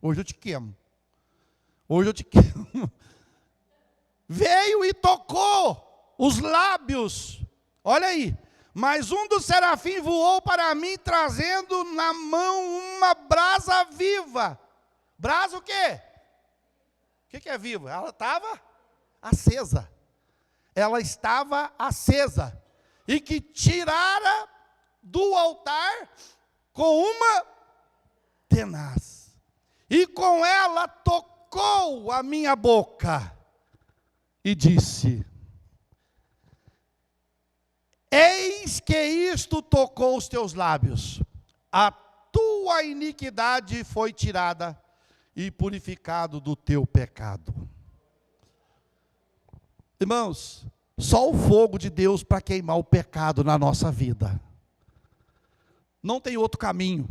Hoje eu te queimo. Hoje eu te queimo. Veio e tocou os lábios. Olha aí. Mas um dos serafins voou para mim, trazendo na mão uma brasa viva. Brasa o quê? O que é viva? Ela estava acesa. Ela estava acesa. E que tirara do altar com uma tenaz. E com ela tocou a minha boca. E disse, eis que isto tocou os teus lábios, a tua iniquidade foi tirada e purificado do teu pecado. Irmãos, Só o fogo de Deus para queimar o pecado na nossa vida. Não tem outro caminho.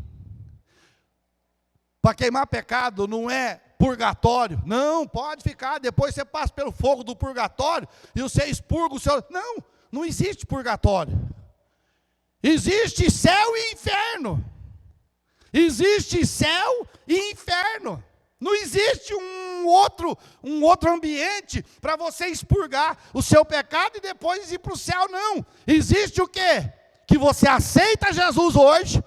Para queimar pecado não é purgatório. Não, pode ficar, depois você passa pelo fogo do purgatório e você expurga o seu... Não, não existe purgatório. Existe céu e inferno. Existe céu e inferno. Não existe um outro ambiente para você expurgar o seu pecado e depois ir para o céu, não. Existe o quê? Que você aceita Jesus hoje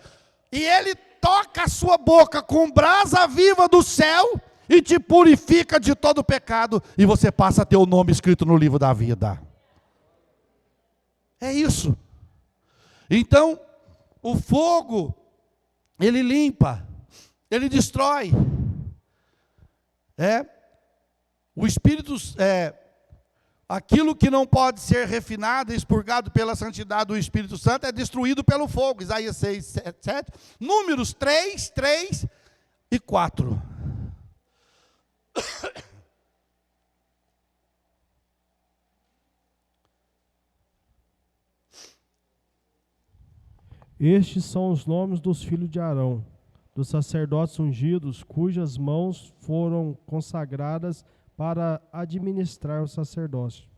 e Ele toca a sua boca com brasa viva do céu e te purifica de todo o pecado e você passa a ter o nome escrito no livro da vida. É isso. Então, o fogo, ele limpa, ele destrói. O Espírito, aquilo que não pode ser refinado e expurgado pela santidade do Espírito Santo é destruído pelo fogo. Isaías 6, 7, Números 3, 3 e 4. Estes são os nomes dos filhos de Arão, dos sacerdotes ungidos, cujas mãos foram consagradas para administrar o sacerdócio.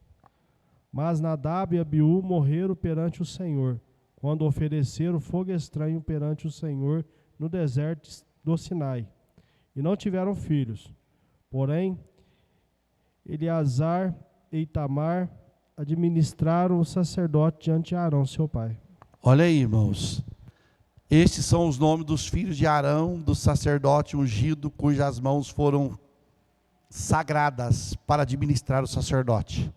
Mas Nadab e Abiú morreram perante o Senhor, quando ofereceram fogo estranho perante o Senhor no deserto do Sinai, e não tiveram filhos. Porém, Eleazar e Itamar administraram o sacerdote diante de Arão, seu pai. Olha aí, irmãos. Estes são os nomes dos filhos de Arão, do sacerdote ungido, cujas mãos foram sagradas para administrar o sacerdote.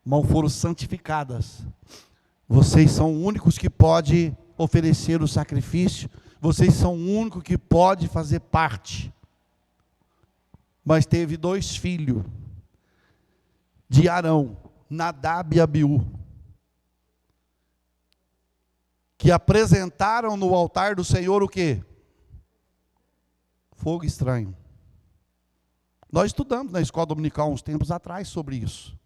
Mãos foram santificadas. Vocês são os únicos que podem oferecer o sacrifício. Vocês são os únicos que podem fazer parte. Mas teve 2 filhos de Arão, Nadab e Abiú, que apresentaram no altar do Senhor o quê? Fogo estranho. Nós estudamos na escola dominical uns tempos atrás sobre isso.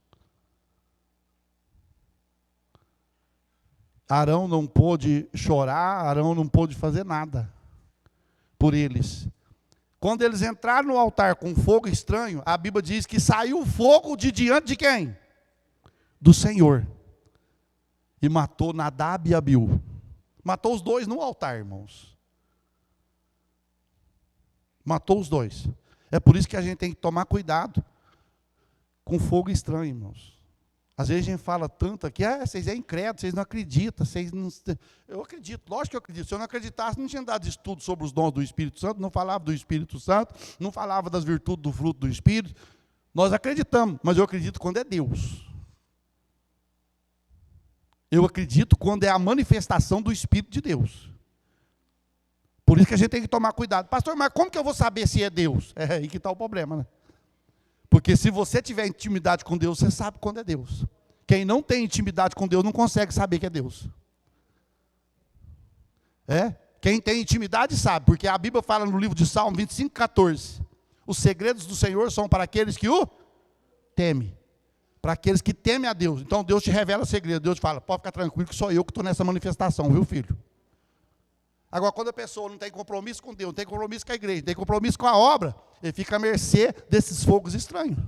Arão não pôde chorar, Arão não pôde fazer nada por eles. Quando eles entraram no altar com fogo estranho, a Bíblia diz que saiu fogo de diante de quem? Do Senhor. E matou Nadab e Abiú. Matou os 2 no altar, irmãos. Matou os 2. É por isso que a gente tem que tomar cuidado com fogo estranho, irmãos. Às vezes a gente fala tanto aqui, vocês é incrédulos, vocês não acreditam, vocês não... Eu acredito, lógico que eu acredito. Se eu não acreditasse, não tinha dado estudo sobre os dons do Espírito Santo, não falava do Espírito Santo, não falava das virtudes do fruto do Espírito. Nós acreditamos, mas eu acredito quando é Deus. Eu acredito quando é a manifestação do Espírito de Deus. Por isso que a gente tem que tomar cuidado. Pastor, mas como que eu vou saber se é Deus? É aí que está o problema, né? Porque se você tiver intimidade com Deus, você sabe quando é Deus. Quem não tem intimidade com Deus não consegue saber que é Deus. Quem tem intimidade sabe, porque a Bíblia fala no livro de Salmo 25, 14. Os segredos do Senhor são para aqueles que o temem. Para aqueles que temem a Deus. Então Deus te revela o segredo. Deus te fala, pode ficar tranquilo que sou eu que estou nessa manifestação, viu, filho? Agora, quando a pessoa não tem compromisso com Deus, não tem compromisso com a igreja, não tem compromisso com a obra, ele fica à mercê desses fogos estranhos.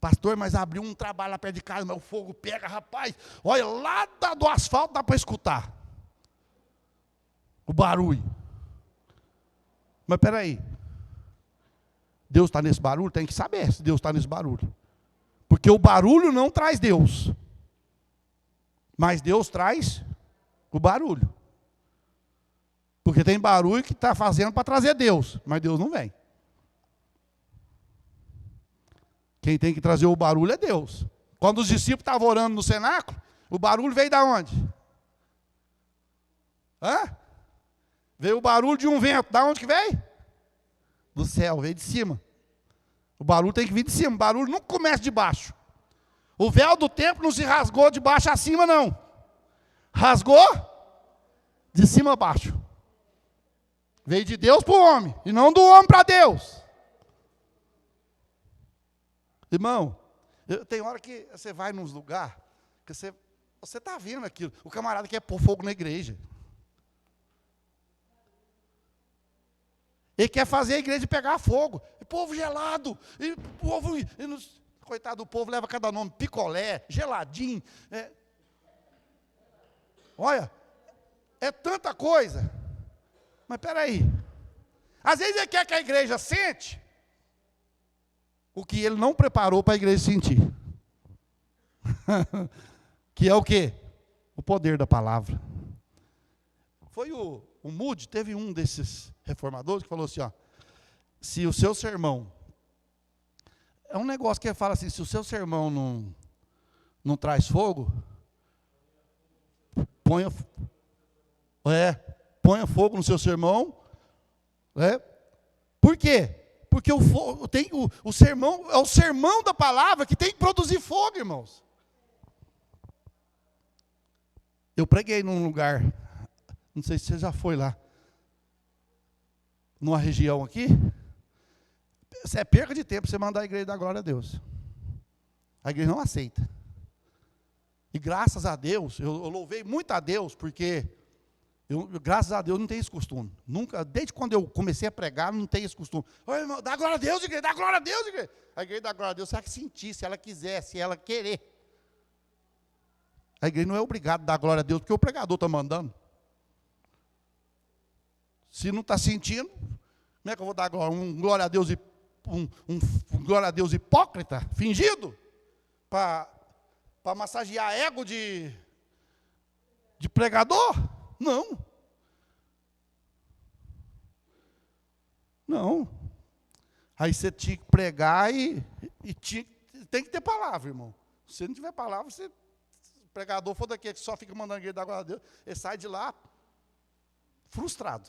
Pastor, mas abriu um trabalho lá perto de casa, mas o fogo pega, rapaz, olha, lá do asfalto dá para escutar o barulho. Mas peraí, Deus está nesse barulho? Tem que saber se Deus está nesse barulho. Porque o barulho não traz Deus. Mas Deus traz o barulho. Porque tem barulho que está fazendo para trazer Deus. Mas Deus não vem. Quem tem que trazer o barulho é Deus. Quando os discípulos estavam orando no cenáculo, o barulho veio de onde? Veio o barulho de um vento. Da onde que veio? Do céu, veio de cima. O barulho tem que vir de cima, o barulho nunca começa de baixo. O véu do templo não se rasgou de baixo a cima, não. Rasgou de cima a baixo. Veio de Deus para o homem, e não do homem para Deus. Irmão, tem hora que você vai nos lugares, Porque você está vendo aquilo. O camarada quer pôr fogo na igreja. Ele quer fazer a igreja pegar fogo. E povo gelado. E povo... coitado do povo, leva cada nome. Picolé, geladinho. Olha, é tanta coisa. Mas espera aí. Às vezes ele quer que a igreja sente o que ele não preparou para a igreja sentir. Que é o quê? O poder da palavra. Foi o Moody, teve um desses reformadores que falou assim, ó, se o seu sermão, é um negócio que ele fala assim, se o seu sermão não traz fogo, ponha fogo no seu sermão. Por quê? Porque o sermão, é o sermão da palavra que tem que produzir fogo, irmãos. Eu preguei num lugar, não sei se você já foi lá, numa região aqui. Isso é perca de tempo você mandar a igreja dar glória a Deus. A igreja não aceita. E graças a Deus, eu louvei muito a Deus, porque graças a Deus não tenho esse costume. Nunca, desde quando eu comecei a pregar, não tenho esse costume. Ô, irmão, dá glória a Deus, igreja, dá glória a Deus, igreja. A igreja dá glória a Deus se ela sentir, se ela quiser, se ela querer. A igreja não é obrigada a dar glória a Deus, porque o pregador está mandando. Se não está sentindo, como é que eu vou dar glória? Um glória a Deus, um glória a Deus hipócrita, fingido, para massagear ego de pregador? Não. Não. Aí você tinha que pregar e tem que ter palavra, irmão. Se você não tiver palavra, o pregador for daquele que só fica mandando a igreja dar glória a Deus, ele sai de lá frustrado.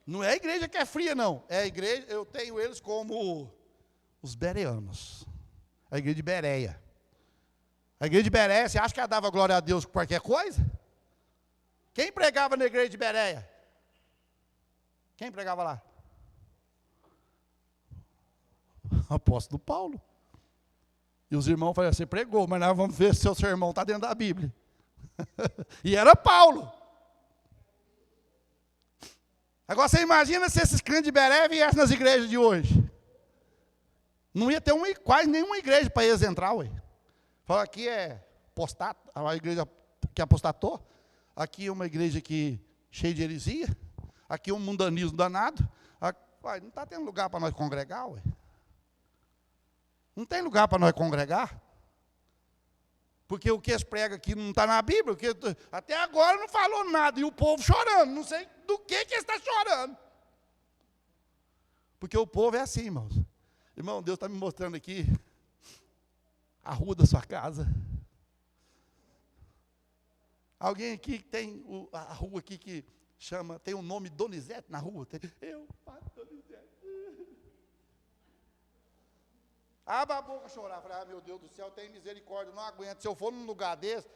Não é a igreja que é fria, não. É a igreja, eu tenho eles como os bereanos. A igreja de Bereia. A igreja de Bereia, você acha que ela dava glória a Deus com qualquer coisa? Quem pregava na igreja de Bereia? Quem pregava lá? O apóstolo Paulo. E os irmãos falaram, você pregou, mas nós vamos ver se seu sermão está dentro da Bíblia. E era Paulo. Agora você imagina se esses crentes de Bereia viessem nas igrejas de hoje. Não ia ter quase nenhuma igreja para eles entrar, ué. Fala, aqui é apostato, a igreja que apostatou. Aqui é uma igreja cheia de heresia. Aqui é um mundanismo danado. Ué, não está tendo lugar para nós congregar, ué. Não tem lugar para nós congregar. Porque o que eles pregam aqui não está na Bíblia. Porque até agora não falou nada. E o povo chorando. Não sei do que ele está chorando. Porque o povo é assim, irmãos. Irmão, Deus está me mostrando aqui a rua da sua casa. Alguém aqui que tem a rua aqui que chama, tem o nome Donizete na rua? Eu, Donizete. Abra a boca chorar. Falei, meu Deus do céu, tem misericórdia, não aguento. Se eu for num lugar desse,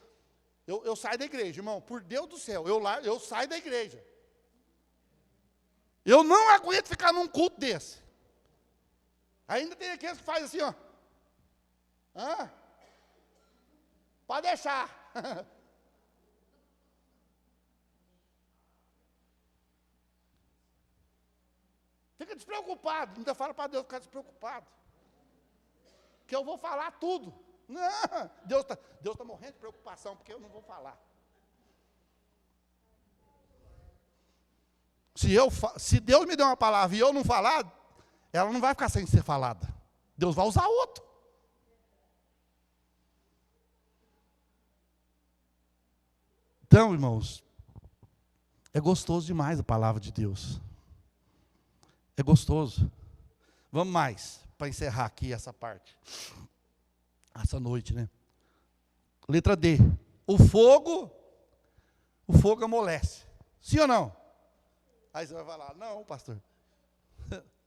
eu saio da igreja, irmão. Por Deus do céu, eu saio da igreja. Eu não aguento ficar num culto desse. Ainda tem aqueles que fazem assim, ó. Pode deixar. Fica despreocupado. Ainda fala para Deus ficar despreocupado. Que eu vou falar tudo. Não, Deus tá morrendo de preocupação, porque eu não vou falar. Se Deus me der uma palavra e eu não falar, ela não vai ficar sem ser falada. Deus vai usar outro. Então, irmãos, é gostoso demais a palavra de Deus. É gostoso. Vamos mais, para encerrar aqui essa parte. Essa noite, né? Letra D. O fogo amolece. Sim ou não? Aí você vai falar, não, pastor.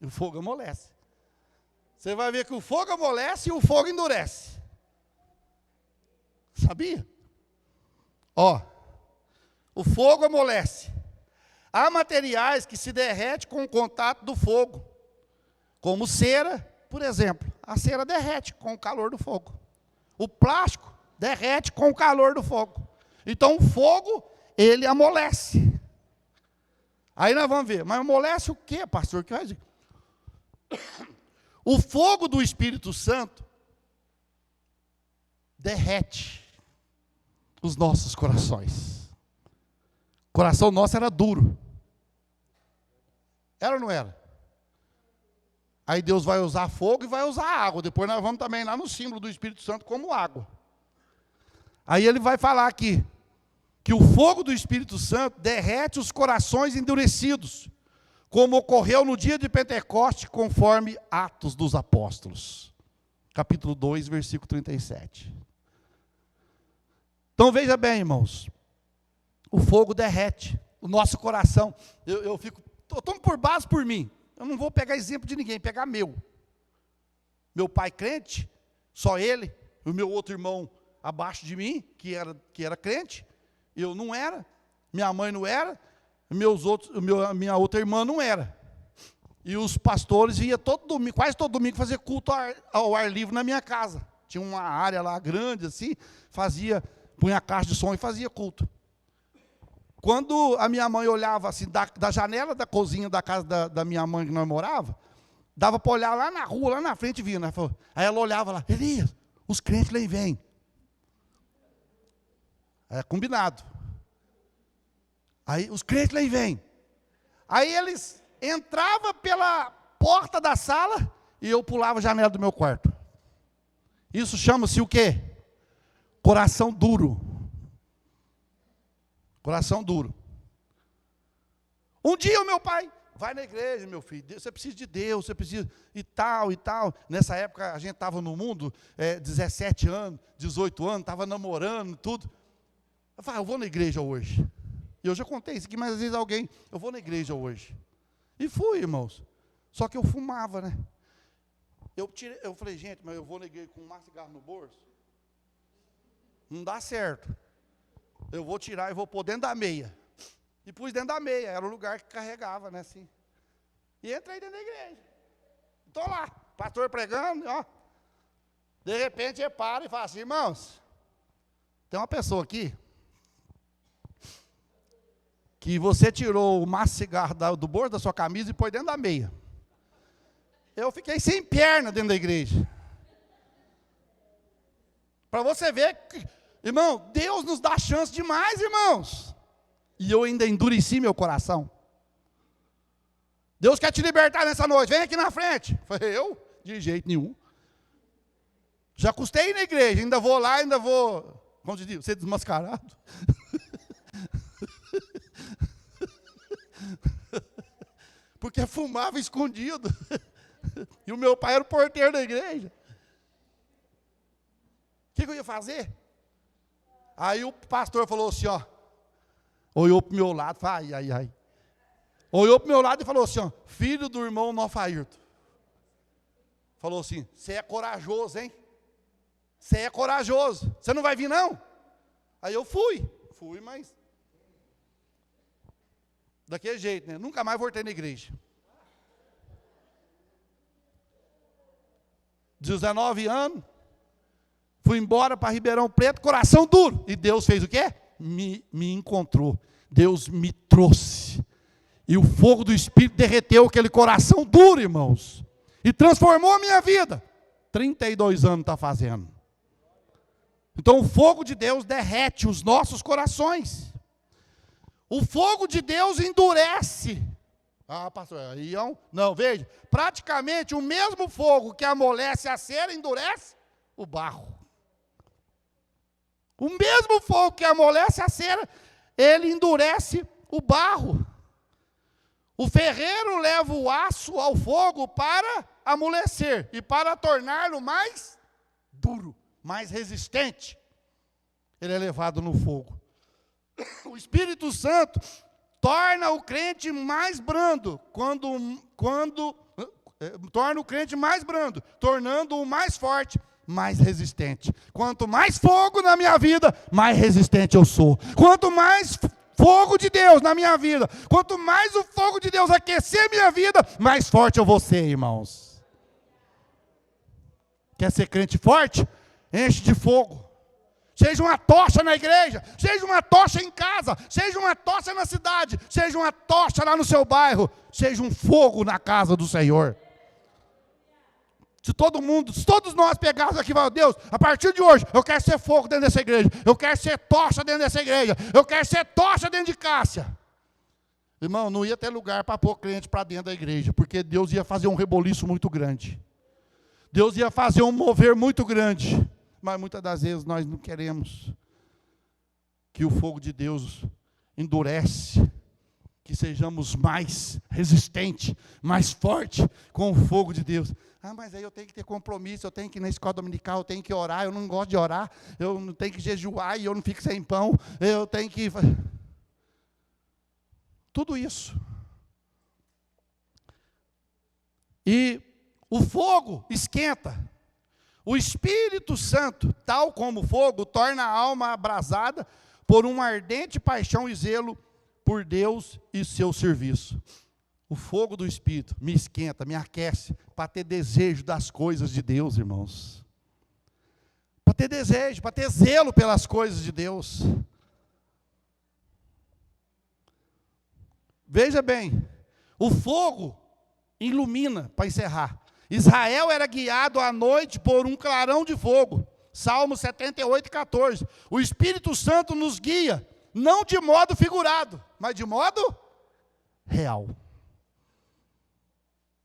O fogo amolece. Você vai ver que o fogo amolece e o fogo endurece. Sabia? O fogo amolece. Há materiais que se derretem com o contato do fogo, como cera, por exemplo. A cera derrete com o calor do fogo. O plástico derrete com o calor do fogo. Então o fogo, ele amolece. Aí nós vamos ver, mas amolece o quê, pastor? Que vai dizer? O fogo do Espírito Santo derrete os nossos corações. O coração nosso era duro. Era ou não era? Aí Deus vai usar fogo e vai usar água. Depois nós vamos também lá no símbolo do Espírito Santo como água. Aí ele vai falar aqui que o fogo do Espírito Santo derrete os corações endurecidos, como ocorreu no dia de Pentecoste, conforme Atos dos Apóstolos. Capítulo 2, versículo 37. Então veja bem, irmãos. O fogo derrete o nosso coração. Eu tomo por base por mim. Eu não vou pegar exemplo de ninguém, pegar meu. Meu pai crente, só ele, o meu outro irmão abaixo de mim, que era crente, eu não era, minha mãe não era, minha outra irmã não era. E os pastores iam todo domingo, quase todo domingo fazer culto ao ar livre na minha casa. Tinha uma área lá grande assim, punha a caixa de som e fazia culto. Quando a minha mãe olhava assim, da janela da cozinha da casa da minha mãe que nós morava, dava para olhar lá na rua, lá na frente vindo. Aí ela olhava lá, Elias, os crentes lá vêm. É combinado. Aí os crentes lá vêm. Aí eles entravam pela porta da sala e eu pulava a janela do meu quarto. Isso chama-se o quê? Coração duro. Coração duro. Um dia o meu pai, vai na igreja, meu filho, você precisa de Deus, você precisa e tal, e tal. Nessa época a gente estava no mundo, 17 anos, 18 anos, estava namorando, tudo. Eu falei, eu vou na igreja hoje. E eu já contei isso aqui, mas às vezes eu vou na igreja hoje. E fui, irmãos. Só que eu fumava, né? Eu falei, gente, mas eu vou na igreja com um cigarro no bolso? Não dá certo. Eu vou tirar e vou pôr dentro da meia. E pus dentro da meia, era o lugar que carregava, né, assim. E entrei dentro da igreja. Estou lá, pastor pregando, ó. De repente ele para e fala assim, irmãos, tem uma pessoa aqui que você tirou o maço de cigarro do bolso da sua camisa e pôs dentro da meia. Eu fiquei sem perna dentro da igreja. Para você ver, irmão, Deus nos dá chance demais, irmãos. E eu ainda endureci meu coração. Deus quer te libertar nessa noite, vem aqui na frente. Falei, eu? De jeito nenhum. Já custei ir na igreja, ainda vou lá, ainda vou, como se diz, ser desmascarado. Porque fumava escondido. E o meu pai era o porteiro da igreja. O que eu ia fazer? Aí o pastor falou assim, ó. Olhou para o meu lado, falou, ai. Olhou para o meu lado e falou assim, ó. Filho do irmão Nofairto. Falou assim, você é corajoso, hein? Você é corajoso. Você não vai vir, não? Aí eu fui, mas daquele jeito, né? Nunca mais voltei na igreja. 19 anos, fui embora para Ribeirão Preto, coração duro. E Deus fez o quê? Me encontrou. Deus me trouxe. E o fogo do Espírito derreteu aquele coração duro, irmãos. E transformou a minha vida. 32 anos está fazendo. Então o fogo de Deus derrete os nossos corações. O fogo de Deus endurece. Ah, pastor, aí não, veja. Praticamente o mesmo fogo que amolece a cera, endurece o barro. O mesmo fogo que amolece a cera, ele endurece o barro. O ferreiro leva o aço ao fogo para amolecer e para torná-lo mais duro, mais resistente. Ele é levado no fogo. O Espírito Santo torna o crente mais brando, torna o crente mais brando, tornando-o mais forte, mais resistente. Quanto mais fogo na minha vida, mais resistente eu sou. Quanto mais fogo de Deus na minha vida, quanto mais o fogo de Deus aquecer minha vida, mais forte eu vou ser, irmãos. Quer ser crente forte? Enche de fogo. Seja uma tocha na igreja, seja uma tocha em casa, seja uma tocha na cidade, seja uma tocha lá no seu bairro, seja um fogo na casa do Senhor. Se todos nós pegarmos aqui e falarmos, Deus, a partir de hoje, eu quero ser fogo dentro dessa igreja, eu quero ser tocha dentro dessa igreja, eu quero ser tocha dentro de Cássia. Irmão, não ia ter lugar para pôr crente para dentro da igreja, porque Deus ia fazer um reboliço muito grande. Deus ia fazer um mover muito grande. Mas muitas das vezes nós não queremos que o fogo de Deus endurece, que sejamos mais resistentes, mais fortes com o fogo de Deus. Mas aí eu tenho que ter compromisso, eu tenho que ir na escola dominical, eu tenho que orar, eu não gosto de orar, eu não tenho que jejuar e eu não fico sem pão, eu tenho que... Tudo isso. E o fogo esquenta. O Espírito Santo, tal como o fogo, torna a alma abrasada por uma ardente paixão e zelo por Deus e seu serviço. O fogo do Espírito me esquenta, me aquece, para ter desejo das coisas de Deus, irmãos. Para ter desejo, para ter zelo pelas coisas de Deus. Veja bem, o fogo ilumina, para encerrar. Israel era guiado à noite por um clarão de fogo. Salmo 78, 14. O Espírito Santo nos guia, não de modo figurado, mas de modo real.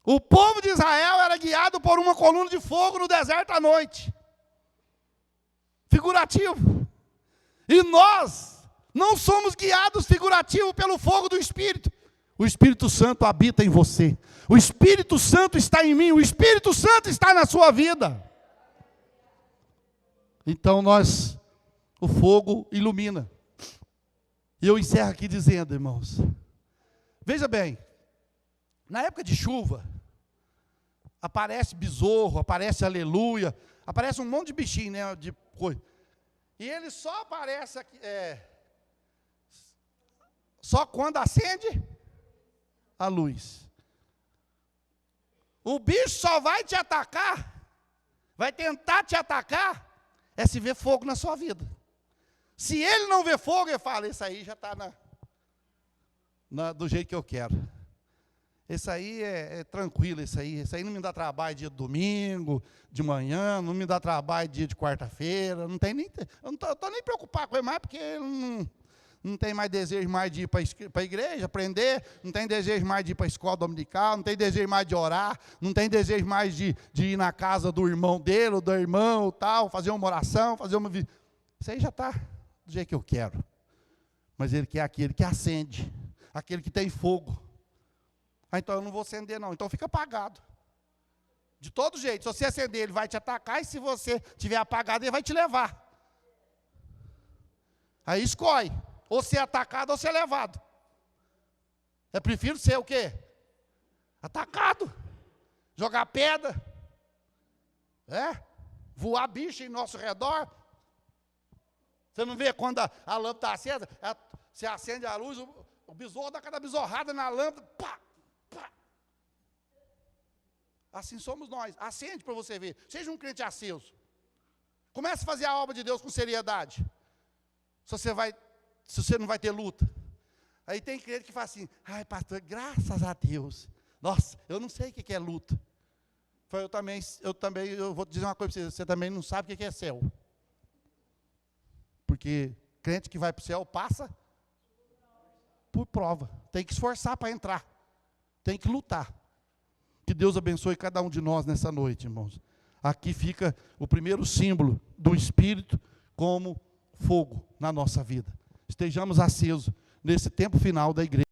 O povo de Israel era guiado por uma coluna de fogo no deserto à noite. Figurativo. E nós não somos guiados figurativo pelo fogo do Espírito. O Espírito Santo habita em você. O Espírito Santo está em mim. O Espírito Santo está na sua vida. Então o fogo ilumina. E eu encerro aqui dizendo, irmãos, veja bem, na época de chuva, aparece besouro, aparece aleluia, aparece um monte de bichinho, né, de coisa. E ele só aparece aqui, só quando acende a luz. O bicho só vai te atacar, vai tentar te atacar, se ver fogo na sua vida. Se ele não vê fogo, ele fala, esse aí já está do jeito que eu quero. Esse aí é tranquilo, esse aí não me dá trabalho dia de domingo, de manhã, não me dá trabalho dia de quarta-feira, eu não estou nem preocupado com ele mais, porque ele não tem mais desejo mais de ir para a igreja, aprender, não tem desejo mais de ir para a escola dominical, não tem desejo mais de orar, não tem desejo mais de ir na casa do irmão dele, ou do irmão, ou tal, fazer uma oração, isso aí já está do jeito que eu quero. Mas ele quer aquele que acende, aquele que tem fogo. Então eu não vou acender não, então fica apagado. De todo jeito, se você acender ele vai te atacar, e se você tiver apagado ele vai te levar. Aí escolhe, ou ser atacado ou ser levado. Eu prefiro ser o quê? Atacado. Jogar pedra. Voar bicho em nosso redor. Você não vê quando a lâmpada está acesa, você acende a luz, o besouro dá cada besorrada na lâmpada, pá, pá. Assim somos nós. Acende para você ver. Seja um crente aceso. Comece a fazer a obra de Deus com seriedade. Se você não vai ter luta. Aí tem crente que fala assim, ai pastor, graças a Deus. Nossa, eu não sei o que é luta. Eu vou te dizer uma coisa para você também não sabe o que é céu. Porque crente que vai para o céu passa por prova. Tem que esforçar para entrar. Tem que lutar. Que Deus abençoe cada um de nós nessa noite, irmãos. Aqui fica o primeiro símbolo do Espírito como fogo na nossa vida. Estejamos acesos nesse tempo final da igreja.